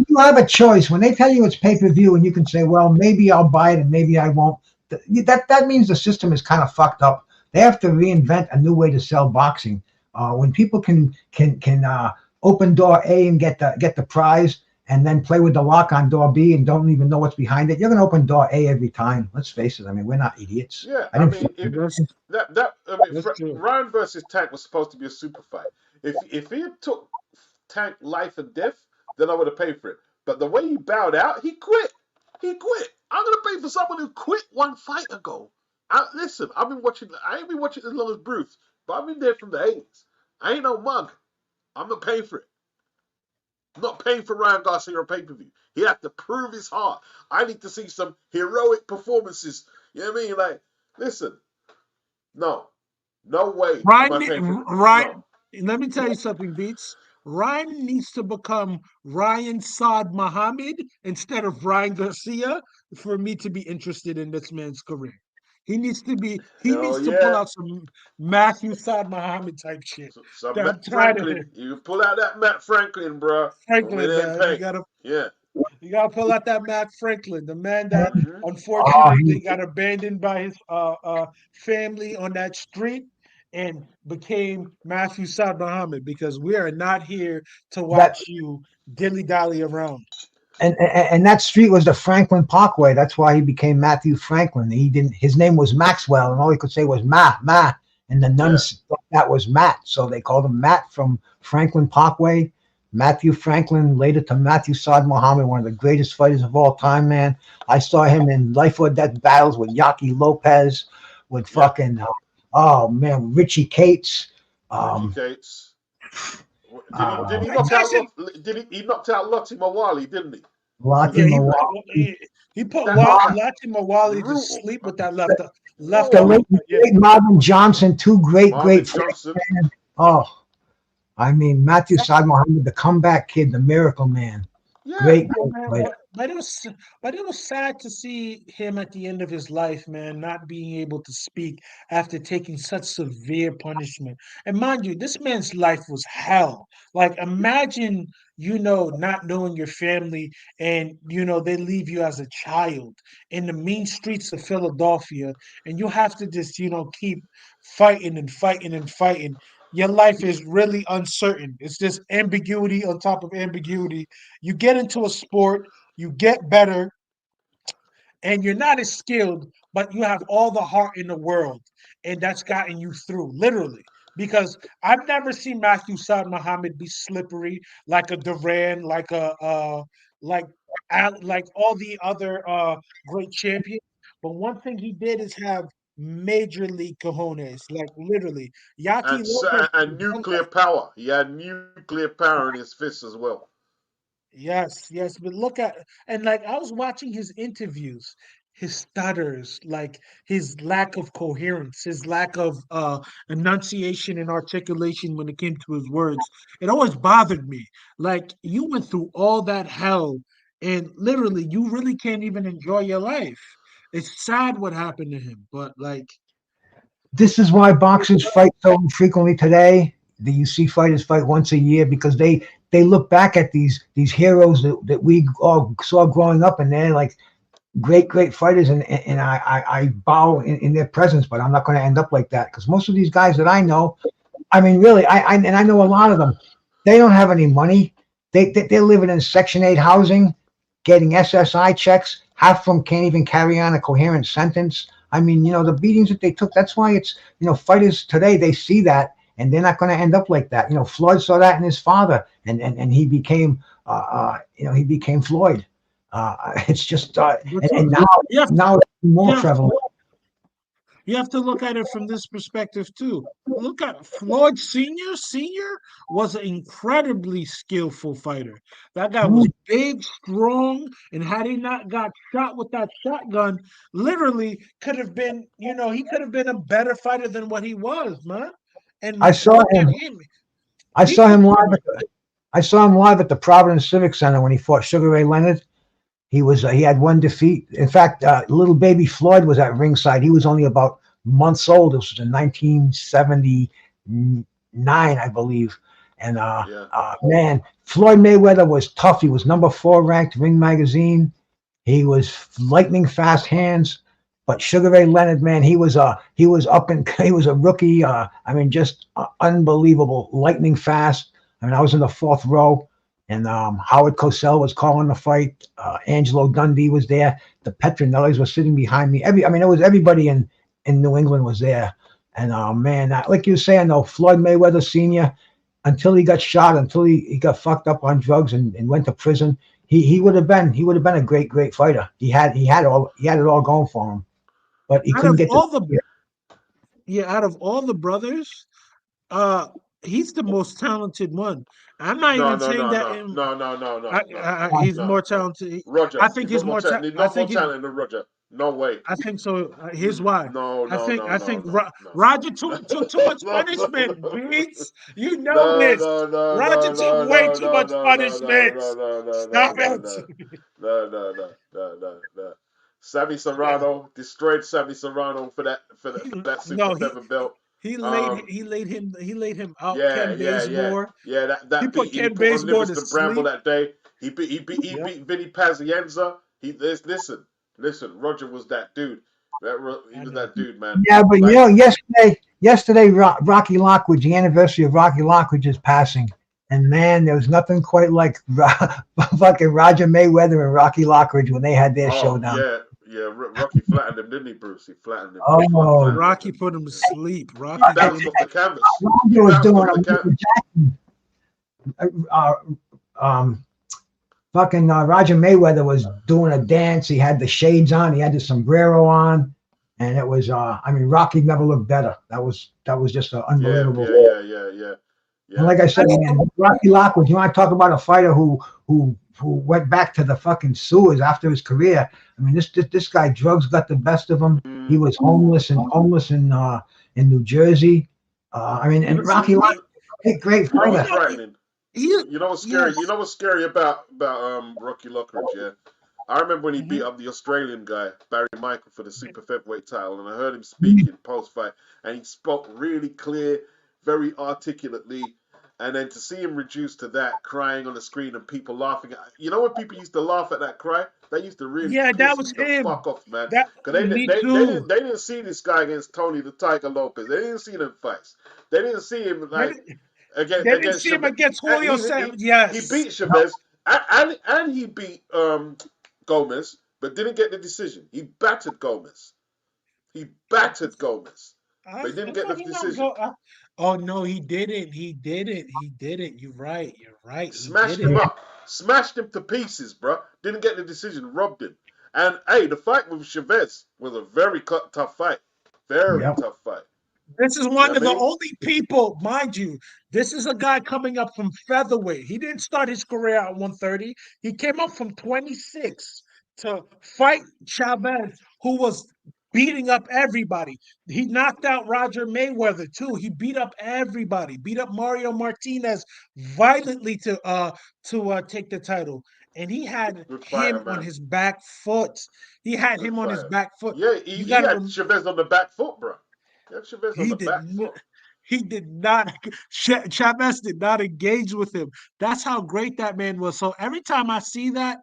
you have a choice, when they tell you it's pay-per-view and you can say, well, maybe I'll buy it and maybe I won't, that means the system is kind of fucked up. They have to reinvent a new way to sell boxing. When people can open door A and get the prize, and then play with the lock on door B and don't even know what's behind it, you're going to open door A every time. Let's face it. I mean, we're not idiots. Yeah, Ryan versus Tank was supposed to be a super fight. If he had took Tank life and death, then I would have paid for it. But the way he bowed out, he quit. I'm going to pay for someone who quit 1 fight ago. Listen, I ain't been watching as long as Bruce, but I've been there from the 80s. I ain't no mug. I'm not paying for it. I'm not paying for Ryan Garcia on pay-per-view. He had to prove his heart. I need to see some heroic performances. You know what I mean? Like, listen, no way. Ryan, let me tell you something, Beats. Ryan needs to become Ryan Saad Muhammad instead of Ryan Garcia for me to be interested in this man's career. He needs to be. He Oh needs to pull yeah. out some Matthew Saad Muhammad type shit. Some I'm Matt tired of Franklin. it. You pull out that Matt Franklin, bro. Don't let Franklin, him man. paint. Yeah. You gotta pull out that Matt Franklin, the man that Mm-hmm. Oh, unfortunately got abandoned by his family on that street and became Matthew Saad Muhammad, because we are not here to that watch you dilly dally around. and that street was the Franklin Parkway. That's why he became Matthew Franklin. He didn't. His name was Maxwell, and all he could say was Ma, and the Yeah. nuns thought that was Matt, so they called him Matt from Franklin Parkway. Matthew Franklin, later to Matthew Saad Muhammad, one of the greatest fighters of all time, man. I saw him in life or death battles with Yaki Lopez, with Yeah. fucking oh man, Richie Cates. Ricky Cates. Did he knock out? Tyson, He knocked out Lottie Mawali, didn't he? Lati yeah, Mawali. he put That was Lati Mawali to brutal. sleep with that left The Whoa. late, uppercut. Yeah. great Marvin Johnson, two great Marvin fighters, Johnson. man. Oh, I mean, Matthew Saad Muhammad, the comeback kid, the miracle man. Yeah. Great Yeah, man, fighter. but it was sad to see him at the end of his life, man, not being able to speak after taking such severe punishment. And mind you, this man's life was hell. Like, imagine, not knowing your family, and they leave you as a child in the mean streets of Philadelphia, and you have to just keep fighting and fighting and fighting. Your life is really uncertain. It's just ambiguity on top of ambiguity. You get into a sport, you get better, and you're not as skilled, but you have all the heart in the world, and that's gotten you through, literally. Because I've never seen Matthew Saad Muhammad be slippery like a Duran, like like all the other great champions. But one thing he did is have major league cojones, like literally. Yaki Lopez. And nuclear power. He had nuclear power in his fists as well. Yes, yes, but look at, and like I was watching his interviews, his stutters, like his lack of coherence, his lack of enunciation and articulation when it came to his words. It always bothered me. Like, you went through all that hell, and literally you really can't even enjoy your life. It's sad what happened to him, but like, This is why boxers fight so infrequently today. You see fighters fight once a year because they look back at these heroes that we all saw growing up, and they're like great fighters, and I bow in their presence, but I'm not going to end up like that, because most of these guys that I know, I mean, really, and I know a lot of them, they don't have any money. They're living in Section 8 housing, getting SSI checks. Half of them can't even carry on a coherent sentence. I mean, the beatings that they took. That's why it's, fighters today, they see that, and they're not going to end up like that. Floyd saw that in his father, and he became, he became Floyd. It's just, and now it's more you have prevalent. You have to look at it from this perspective too. Look at Floyd Senior. Senior was an incredibly skillful fighter. That guy was big, strong, and had he not got shot with that shotgun, literally could have been, he could have been a better fighter than what he was, man. And I saw look at him. him. I saw him live. I saw him live at the Providence Civic Center when he fought Sugar Ray Leonard. He had one defeat. In fact, little baby Floyd was at ringside. He was only about months old. This was in 1979, I believe. And man, Floyd Mayweather was tough. He was number 4 ranked, Ring Magazine. He was lightning fast hands. But Sugar Ray Leonard, man, he was he was a rookie. I mean, just unbelievable, lightning fast. I mean, I was in the 4th row. And Howard Cosell was calling the fight. Angelo Dundee was there. The Petronellis were sitting behind me. It was everybody in New England was there. And man, like you were saying, though, Floyd Mayweather Sr., until he got shot, until he got fucked up on drugs and went to prison, he would have been a great fighter. He had it all going for him, but he couldn't get out of all the brothers, he's the most talented one. I'm not No, even no, saying no, that. no. He's more talented. Roger, I think he's he's more. not more talented than Roger. No way. I think so. Here's why. No. Roger took too much punishment, Beats. You know this. No. Roger took way too much punishment. Stop it. No. Sammy Serrano destroyed Sammy Serrano for that super No, feather belt. he laid him out. Yeah, Ken yeah, yeah, Bazemore. yeah. He That put beat he Ken put on Bazemore to Livingston Bramble sleep. that day. He Yep. beat Vinny Pazienza. Listen. Roger was that dude. He I was know. that dude, man. Yeah, but Like, yesterday, Rocky Lockwood, the anniversary of Rocky Lockwood's passing, and man, there was nothing quite like fucking Roger Mayweather and Rocky Lockridge when they had their showdown. yeah. Rocky flattened him, didn't he, Bruce? He flattened him. Oh, Rocky put him to sleep. He Rocky bounced off the canvas. He Roger was bounced doing off the a canvas. Michael Jackson. Fucking Roger Mayweather was doing a dance. He had the shades on. He had the sombrero on, and it was. I mean, Rocky never looked better. That was just an unbelievable. Yeah. And like I said, man, Rocky Lockwood. You want to talk about a fighter who went back to the fucking sewers after his career? I mean, this guy, drugs got the best of him. He was homeless in New Jersey. I mean, and Rocky Lockwood, great You know what's fighter. frightening? You know what's scary? Yes. You know what's scary about Rocky Lockridge, yeah? I remember when he Mhm. beat up the Australian guy, Barry Michael, for the super featherweight title, and I heard him speaking post-fight, and he spoke really clear, very articulately, and then to see him reduced to that, crying on the screen and people laughing. You know when people used to laugh at that cry? That used to really Yeah, that piss was me the him. fuck off, man. That Because me too. they didn't see this guy against Tony the Tiger Lopez. They didn't see them fights. They didn't see him They like didn't, against they didn't see him Chavez. against Julio Chavez. He Yes. beat Chavez and he beat Gomez, but didn't get the decision. He battered Gomez. But he didn't get the decision. Oh no, he didn't. He didn't. You're right. He Smashed didn't. him up. Smashed him to pieces, bro. Didn't get the decision. Robbed him. And hey, the fight with Chavez was a very tough fight. Very Yep. tough fight. This is You know one what of I the mean? only people, mind you, this is a guy coming up from featherweight. He didn't start his career at 130. He came up from 26 to fight Chavez, who was beating up everybody. He knocked out Roger Mayweather too. He beat up everybody. Beat up Mario Martinez violently to take the title. And he had Good him fighter, on man. his back foot. He had Good him on his fighter. back foot. Yeah, You he got had to Chavez on the back foot, bro. He had Chavez on he the did. back foot. He did not. Chavez did not engage with him. That's how great that man was. So every time I see that,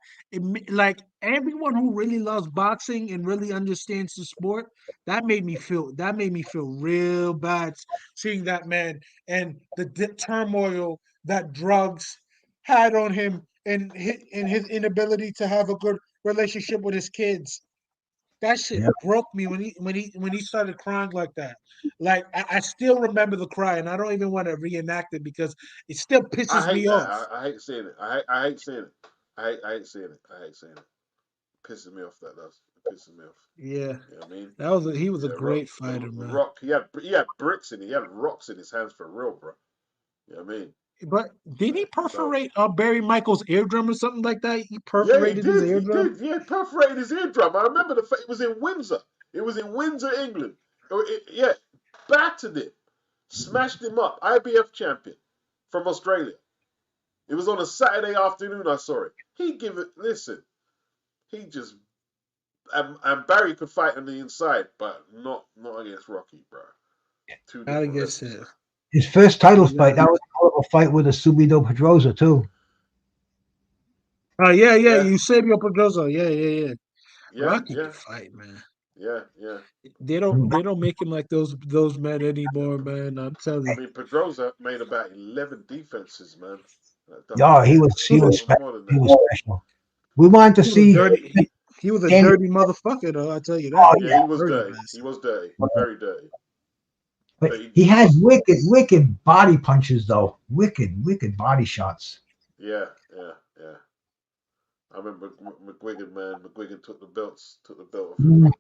like everyone who really loves boxing and really understands the sport, that made me feel. That made me feel real bad seeing that man and the turmoil that drugs had on him and his inability to have a good relationship with his kids. That shit Yep. broke me when he started crying like that. Like I still remember the cry, and I don't even want to reenact it because it still I pisses hate me that. off. I hate seeing it. I hate seeing it. I hate seeing it. I hate seeing it. Pisses me off. That does. It pisses me off. Yeah, You know what I mean? he was a Yeah, great fighter, man. Rock. He had bricks in. He had rocks in his hands for real, bro. You know what I mean? But did he So perforate Barry Michael's eardrum or something like that? He yeah, he perforated his did. He eardrum. did. He had perforated his eardrum. I remember it was in Windsor. It was in Windsor, England. Yeah, battered it, smashed him up. IBF champion from Australia. It was on a Saturday afternoon. I saw it. He give it. Listen, he just and Barry could fight on the inside, but not against Rocky, bro. Two I different guess levels. His first title Yeah. fight, that was a hell of a fight with a Subido Pedrosa too. Oh yeah, Yeah. Eusebio Pedrosa. Yeah. Rocky Yeah. could fight, man. Yeah. They don't make him like those men anymore, man. I'm telling I you. mean, Pedrosa made about 11 defenses, man. Yeah, he was special. More than He that. was special. We wanted to He was see dirty. He was a Danny- dirty motherfucker, though. I tell you that. Oh, Yeah, he was Dirty dirty. bastard. He was dirty. Very dirty. but he had wicked body punches though. Wicked body shots. Yeah. I remember McGuigan, man. McGuigan took the belt off him.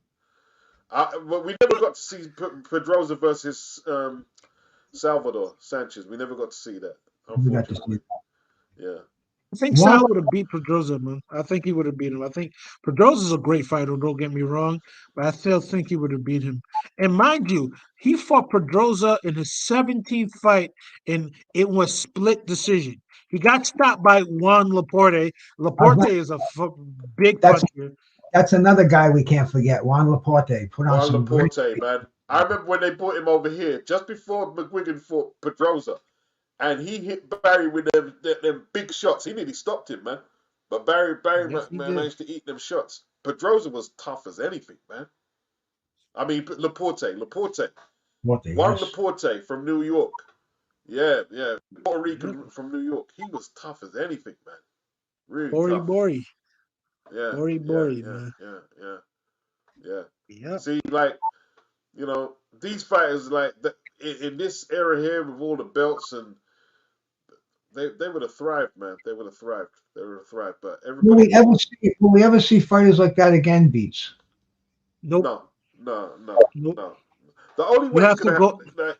But we never got to see Pedrosa versus Salvador Sanchez. We never got to see that, We got to see unfortunately. that. Yeah. I think Sal would have beat Pedrosa, man. I think he would have beat him. I think Pedrosa's a great fighter, don't get me wrong, but I still think he would have beat him. And mind you, he fought Pedrosa in his 17th fight, and it was split decision. He got stopped by Juan Laporte. Laporte is a big That's- puncher. That's another guy we can't forget, Juan Laporte. Put on Juan some great. Laporte, man. I remember when they brought him over here just before McGuigan fought Pedrosa, and he hit Barry with them big shots. He nearly stopped him, man. But Barry Yes, he did. managed to eat them shots. Pedrosa was tough as anything, man. I mean, Laporte. What the Juan yes. Laporte from New York. Yeah. Puerto Rican from New York. He was tough as anything, man. Really tough. Bori. Yeah. Bori, yeah, man. Yeah. Yeah. See, like, you know, these fighters, like, in this era here with all the belts, and they would have thrived, man. They would have thrived. But Will everybody. we ever see fighters like that again, Beats? Nope. No. Nope. The only You way have it's to gonna go. happen, like,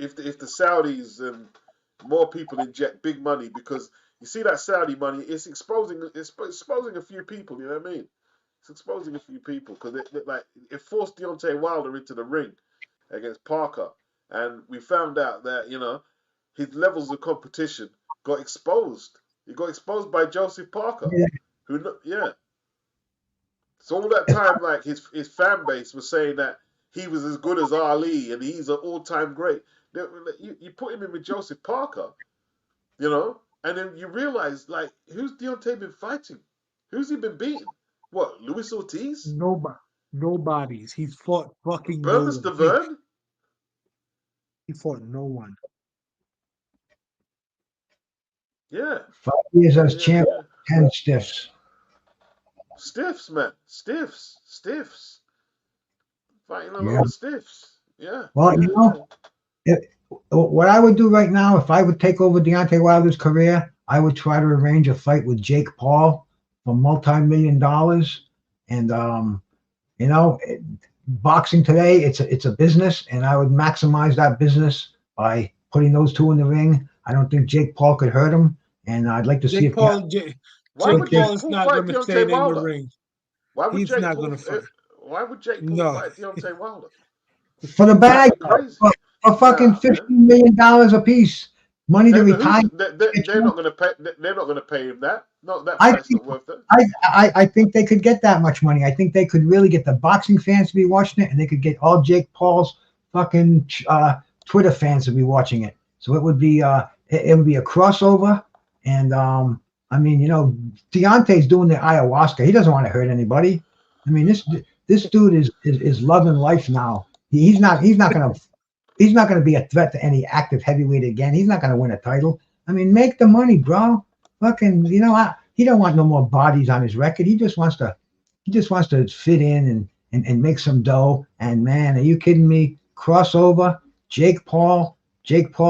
if the Saudis and more people inject big money, because you see that Saudi money, it's exposing a few people. You know what I mean? It's exposing a few people because it forced Deontay Wilder into the ring against Parker, and we found out that, you know, his levels of competition got exposed. He got exposed by Joseph Parker, Yeah. So all that time, like, his fan base was saying that he was as good as Ali and he's an all-time great. You put him in with Joseph Parker, you know, and then you realize, like, who's Deontay been fighting? Who's he been beating? What, Luis Ortiz? Nobody's. He's fought fucking no Bernas one. de Verne? He fought no one. Yeah. 5 years as champ, 10 stiffs. Stiffs, man. Stiffs. Fighting a lot of stiffs. Yeah. Well, you know, what I would do right now, if I would take over Deontay Wilder's career, I would try to arrange a fight with Jake Paul for multi-million dollars. And you know, boxing today, it's a business, and I would maximize that business by putting those two in the ring. I don't think Jake Paul could hurt him, and I'd like to see if Why would Jake Paul not fight going to stay Deontay in Wilder? the ring. Why would He's Jake not Paul going to fight. Why would Jake Paul No. fight Deontay Wilder? for the bag, Crazy. for fucking $15 million a piece, money to retire. They're not going to pay. They're not going to pay him that. Not that I price. think- Not worth it. I think they could get that much money. I think they could really get the boxing fans to be watching it, and they could get all Jake Paul's fucking Twitter fans to be watching it. So it would be it would be a crossover. And I mean, you know, Deontay's doing the ayahuasca. He doesn't want to hurt anybody. I mean, this dude is loving life now. He's not gonna be a threat to any active heavyweight again. He's not gonna win a title. I mean, make the money, bro. Fucking, you know, he don't want no more bodies on his record. He just wants to fit in and make some dough. And man, are you kidding me? Crossover, Jake Paul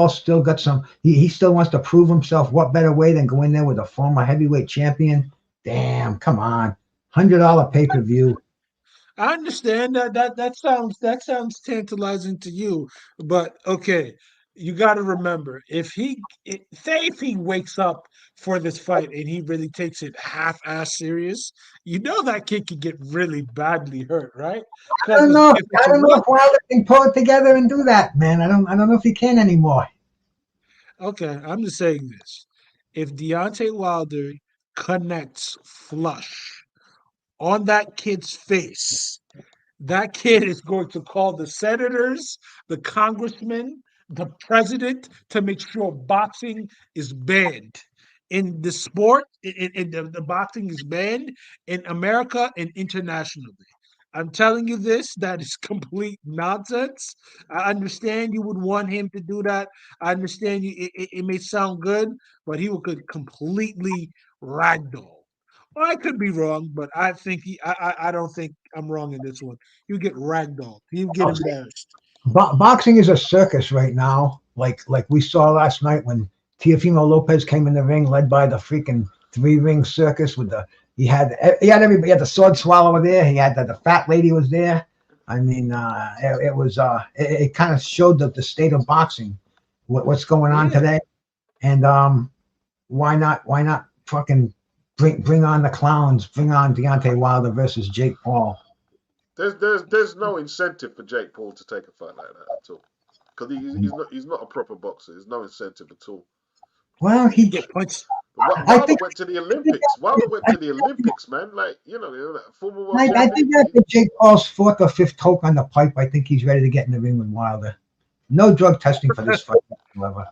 still got some. He still wants to prove himself. What better way than go in there with a former heavyweight champion? Damn, come on, $100 pay-per-view. I understand that sounds tantalizing to you, but okay, you got to remember if he wakes up for this fight and he really takes it half-ass serious, you know that kid could get really badly hurt, right? I don't know. I don't know if Wilder can pull it together and do that, man. I don't know if he can anymore. Okay, I'm just saying this: if Deontay Wilder connects flush on that kid's face, that kid is going to call the senators, the congressmen, the president to make sure boxing is banned in the sport. The boxing is banned in America and internationally. I'm telling you this, that is complete nonsense. I understand you would want him to do that. I understand it may sound good, but he could completely ragdoll. Well, I could be wrong, but I think I don't think I'm wrong in this one. You get ragdolled. You get embarrassed. Boxing is a circus right now, like we saw last night when Teofimo Lopez came in the ring, led by the freaking 3-ring circus with he had everybody. He had the sword swallower there. He had the fat lady was there. I mean, it kind of showed the state of boxing, what's going on today, and why not fucking bring on the clowns, bring on Deontay Wilder versus Jake Paul. There's no incentive for Jake Paul to take a fight like that at all, because he's not a proper boxer. There's no incentive at all. Well, he get punched. Wilder went to the Olympics. Wilder went to the Olympics, man. Like, former world I champion. think after Jake Paul's fourth or fifth coke on the pipe, I think he's ready to get in the ring with Wilder. No drug testing for this fight whatsoever.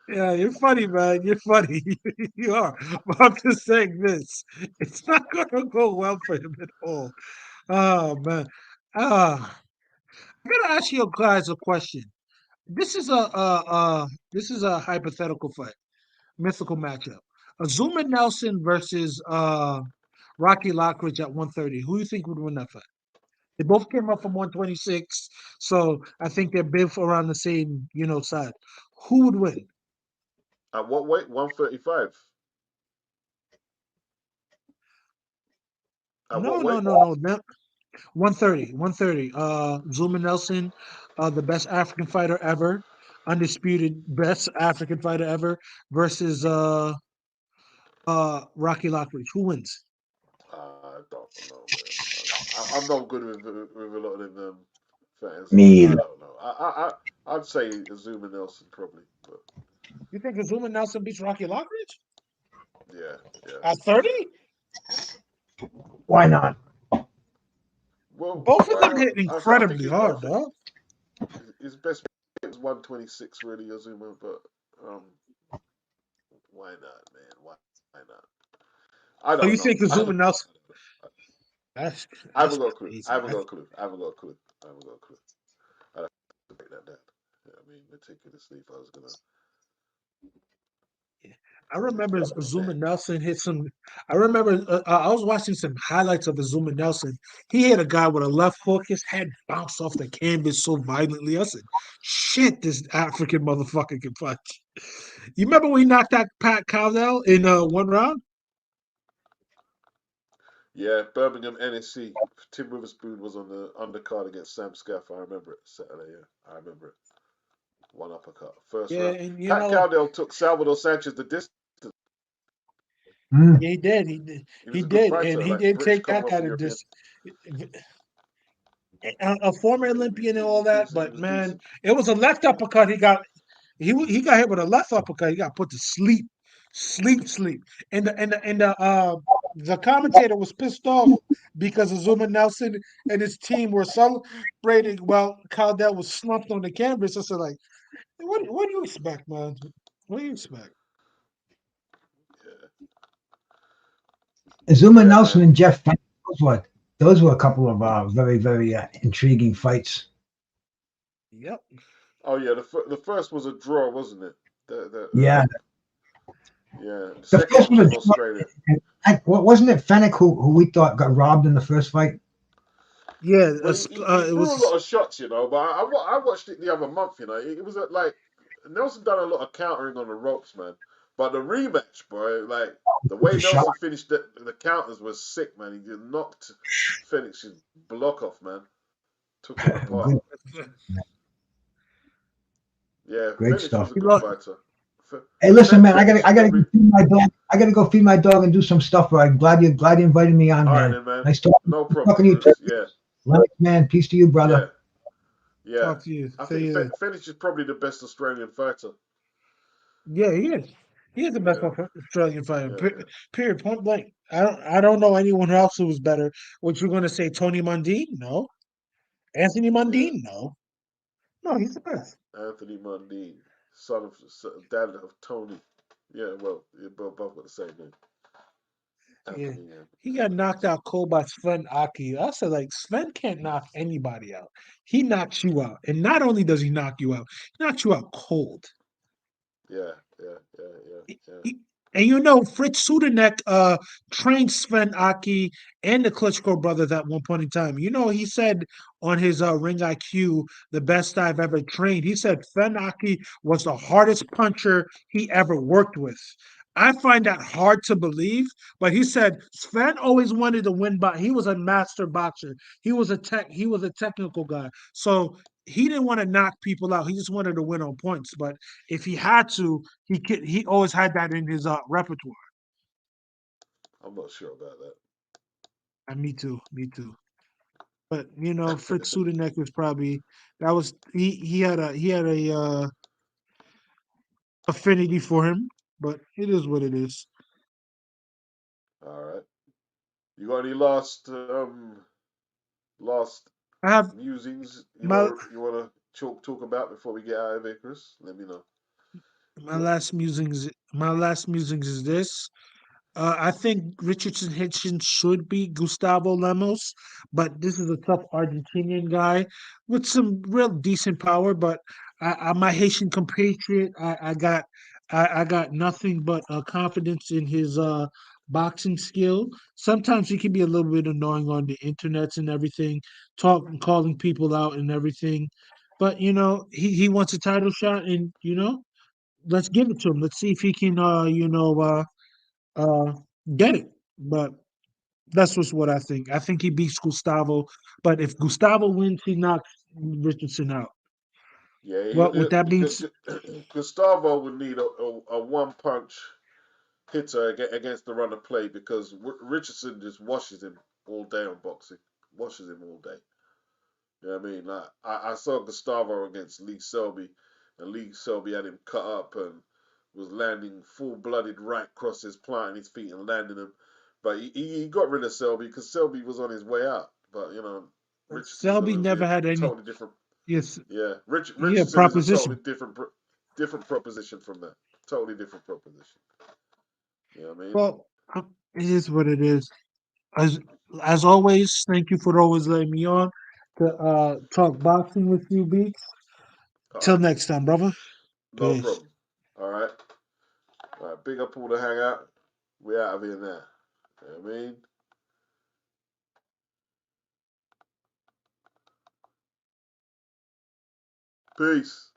Yeah, you're funny, man. You're funny. You are. But I'm just saying this. It's not going to go well for him at all. Oh, man. I'm going to ask you guys a question. This is a hypothetical fight, mythical matchup. Azuma Nelson versus Rocky Lockridge at 130. Who do you think would win that fight? They both came up from 126, so I think they're both around the same, side. Who would win? At what weight? 135. At No, what no, weight? no, no. 130, 130. Zuma Nelson, the best African fighter ever, undisputed best African fighter ever, versus Rocky Lockridge. Who wins? I don't know, man. I'm not good with a lot of them fans. Me I either. don't know. I'd say Azuma Nelson probably, but You think Zuma Nelson beats Rocky Lockridge yeah. at 30? Why not? Well, Both of why them not? hit I incredibly think hard, dog. his best was 126, really, Azuma, but why not, man? Why not? I So don't you know. think Zuma Nelson? That's I haven't got a clue. crazy. I haven't got a clue. I haven't got a clue. I'd have to break that down. I mean, meticulously, if I was gonna. I remember Zuma Nelson hit some. I remember I was watching some highlights of Zuma Nelson. He hit a guy with a left hook. His head bounced off the canvas so violently. I said, "Shit, this African motherfucker can punch." You remember when he knocked out Pat Cowdell in one round? Yeah, Birmingham NSC. Tim Witherspoon was on the undercard against Sam Scaff. I remember it. Saturday, yeah. I remember it. One uppercut. First Yeah, round. and Pat Cowdell took Salvador Sanchez the distance. Mm. he did, he did, He was he a good did, and fighter, he like did British take that Commonwealth guy and to European. this. A former Olympian and all that, He but was man, decent. it was a left uppercut. He got hit with a left uppercut. He got put to sleep, sleep. And the commentator was pissed off because Azuma Nelson and his team were celebrating while Caldell was slumped on the canvas. I said, like, what do you expect, man? What do you expect? Zuma Yeah, Nelson man. and Jeff Fenwick, those were a couple of very, very intriguing fights. Yep. Oh yeah, the first was a draw, wasn't it? Yeah. Yeah. The The second first one was was in Australia. wasn't it Fenwick who we thought got robbed in the first fight? Yeah, Well, he it threw a was. lot of shots, but I watched it the other month. It was like Nelson done a lot of countering on the ropes, man. But the rematch, bro, like the way The shot. Nelson finished the counters was sick, man. He just knocked Fenix's block off, man. Took him apart. Yeah, Great Fenix stuff. was a good fighter. Hey, listen, man, I Fenix gotta probably... go feed my dog. I gotta go feed my dog and do some stuff. Right? Glad you invited me on, All man. right, then, man. Nice talking. No problem, Talking to you, Bruce. Yeah. Lennox, man. Peace to you, brother. Yeah. Talk to you. I See think you. Fenix is probably the best Australian fighter. Yeah, he is. He is the best Australian fighter. Yeah. Period. Point blank. I don't know anyone else who was better. What you're going to say, Tony Mundine? No. Anthony Mundine? No. No, he's the best. Anthony Mundine, dad of Tony. Yeah, well, both got the same name. Anthony, Yeah. He got knocked out cold by Sven Aki. I said, like, Sven can't knock anybody out. He knocks you out. And not only does he knock you out, he knocks you out cold. Yeah. And Fritz Sudanek trained Sven Aki and the Klitschko brothers at one point in time. He said on his Ring IQ, the best I've ever trained. He said Sven Aki was the hardest puncher he ever worked with. I find that hard to believe, but he said Sven always wanted to win, but he was a master boxer. He was a technical guy. So he didn't want to knock people out. He just wanted to win on points. But if he had to, he always had that in his repertoire. I'm not sure about that. And me too. But Fritz Sudanek was probably he had a affinity for him, but it is what it is. All right. You got any last I have musings my you wanna talk about before we get out of here, Chris? Let me know. my last musings. My last musings is this. I think Richardson Hitchens should be Gustavo Lemos, but this is a tough Argentinian guy with some real decent power. But my Haitian compatriot, I got nothing but confidence in his boxing skill. Sometimes he can be a little bit annoying on the internets and everything, calling people out and everything. But he wants a title shot, and let's give it to him. Let's see if he can, uh, get it. But that's just what I think. I think he beats Gustavo. But if Gustavo wins, he knocks Richardson out. Yeah, Well, with that being Gustavo would need a one punch hitter against the run of play because Richardson just washes him all day on boxing. Washes him all day. You know what I mean? Like, I saw Gustavo against Lee Selby, and Lee Selby had him cut up and was landing full-blooded right crosses, planting his feet and landing them. But he got rid of Selby because Selby was on his way out. But, Richardson's Selby going to be never a had any. totally different. Yes, Yeah, yeah, Richardson is a totally proposition. different proposition from that. Totally different proposition. You know what I mean? Well, it is what it is. As as always, thank you for always letting me on to talk boxing with you, Beats. All Till right, next time, brother. no Peace. problem. All right. All right, big up all the hangout. We out of here now. You know what I mean? Peace.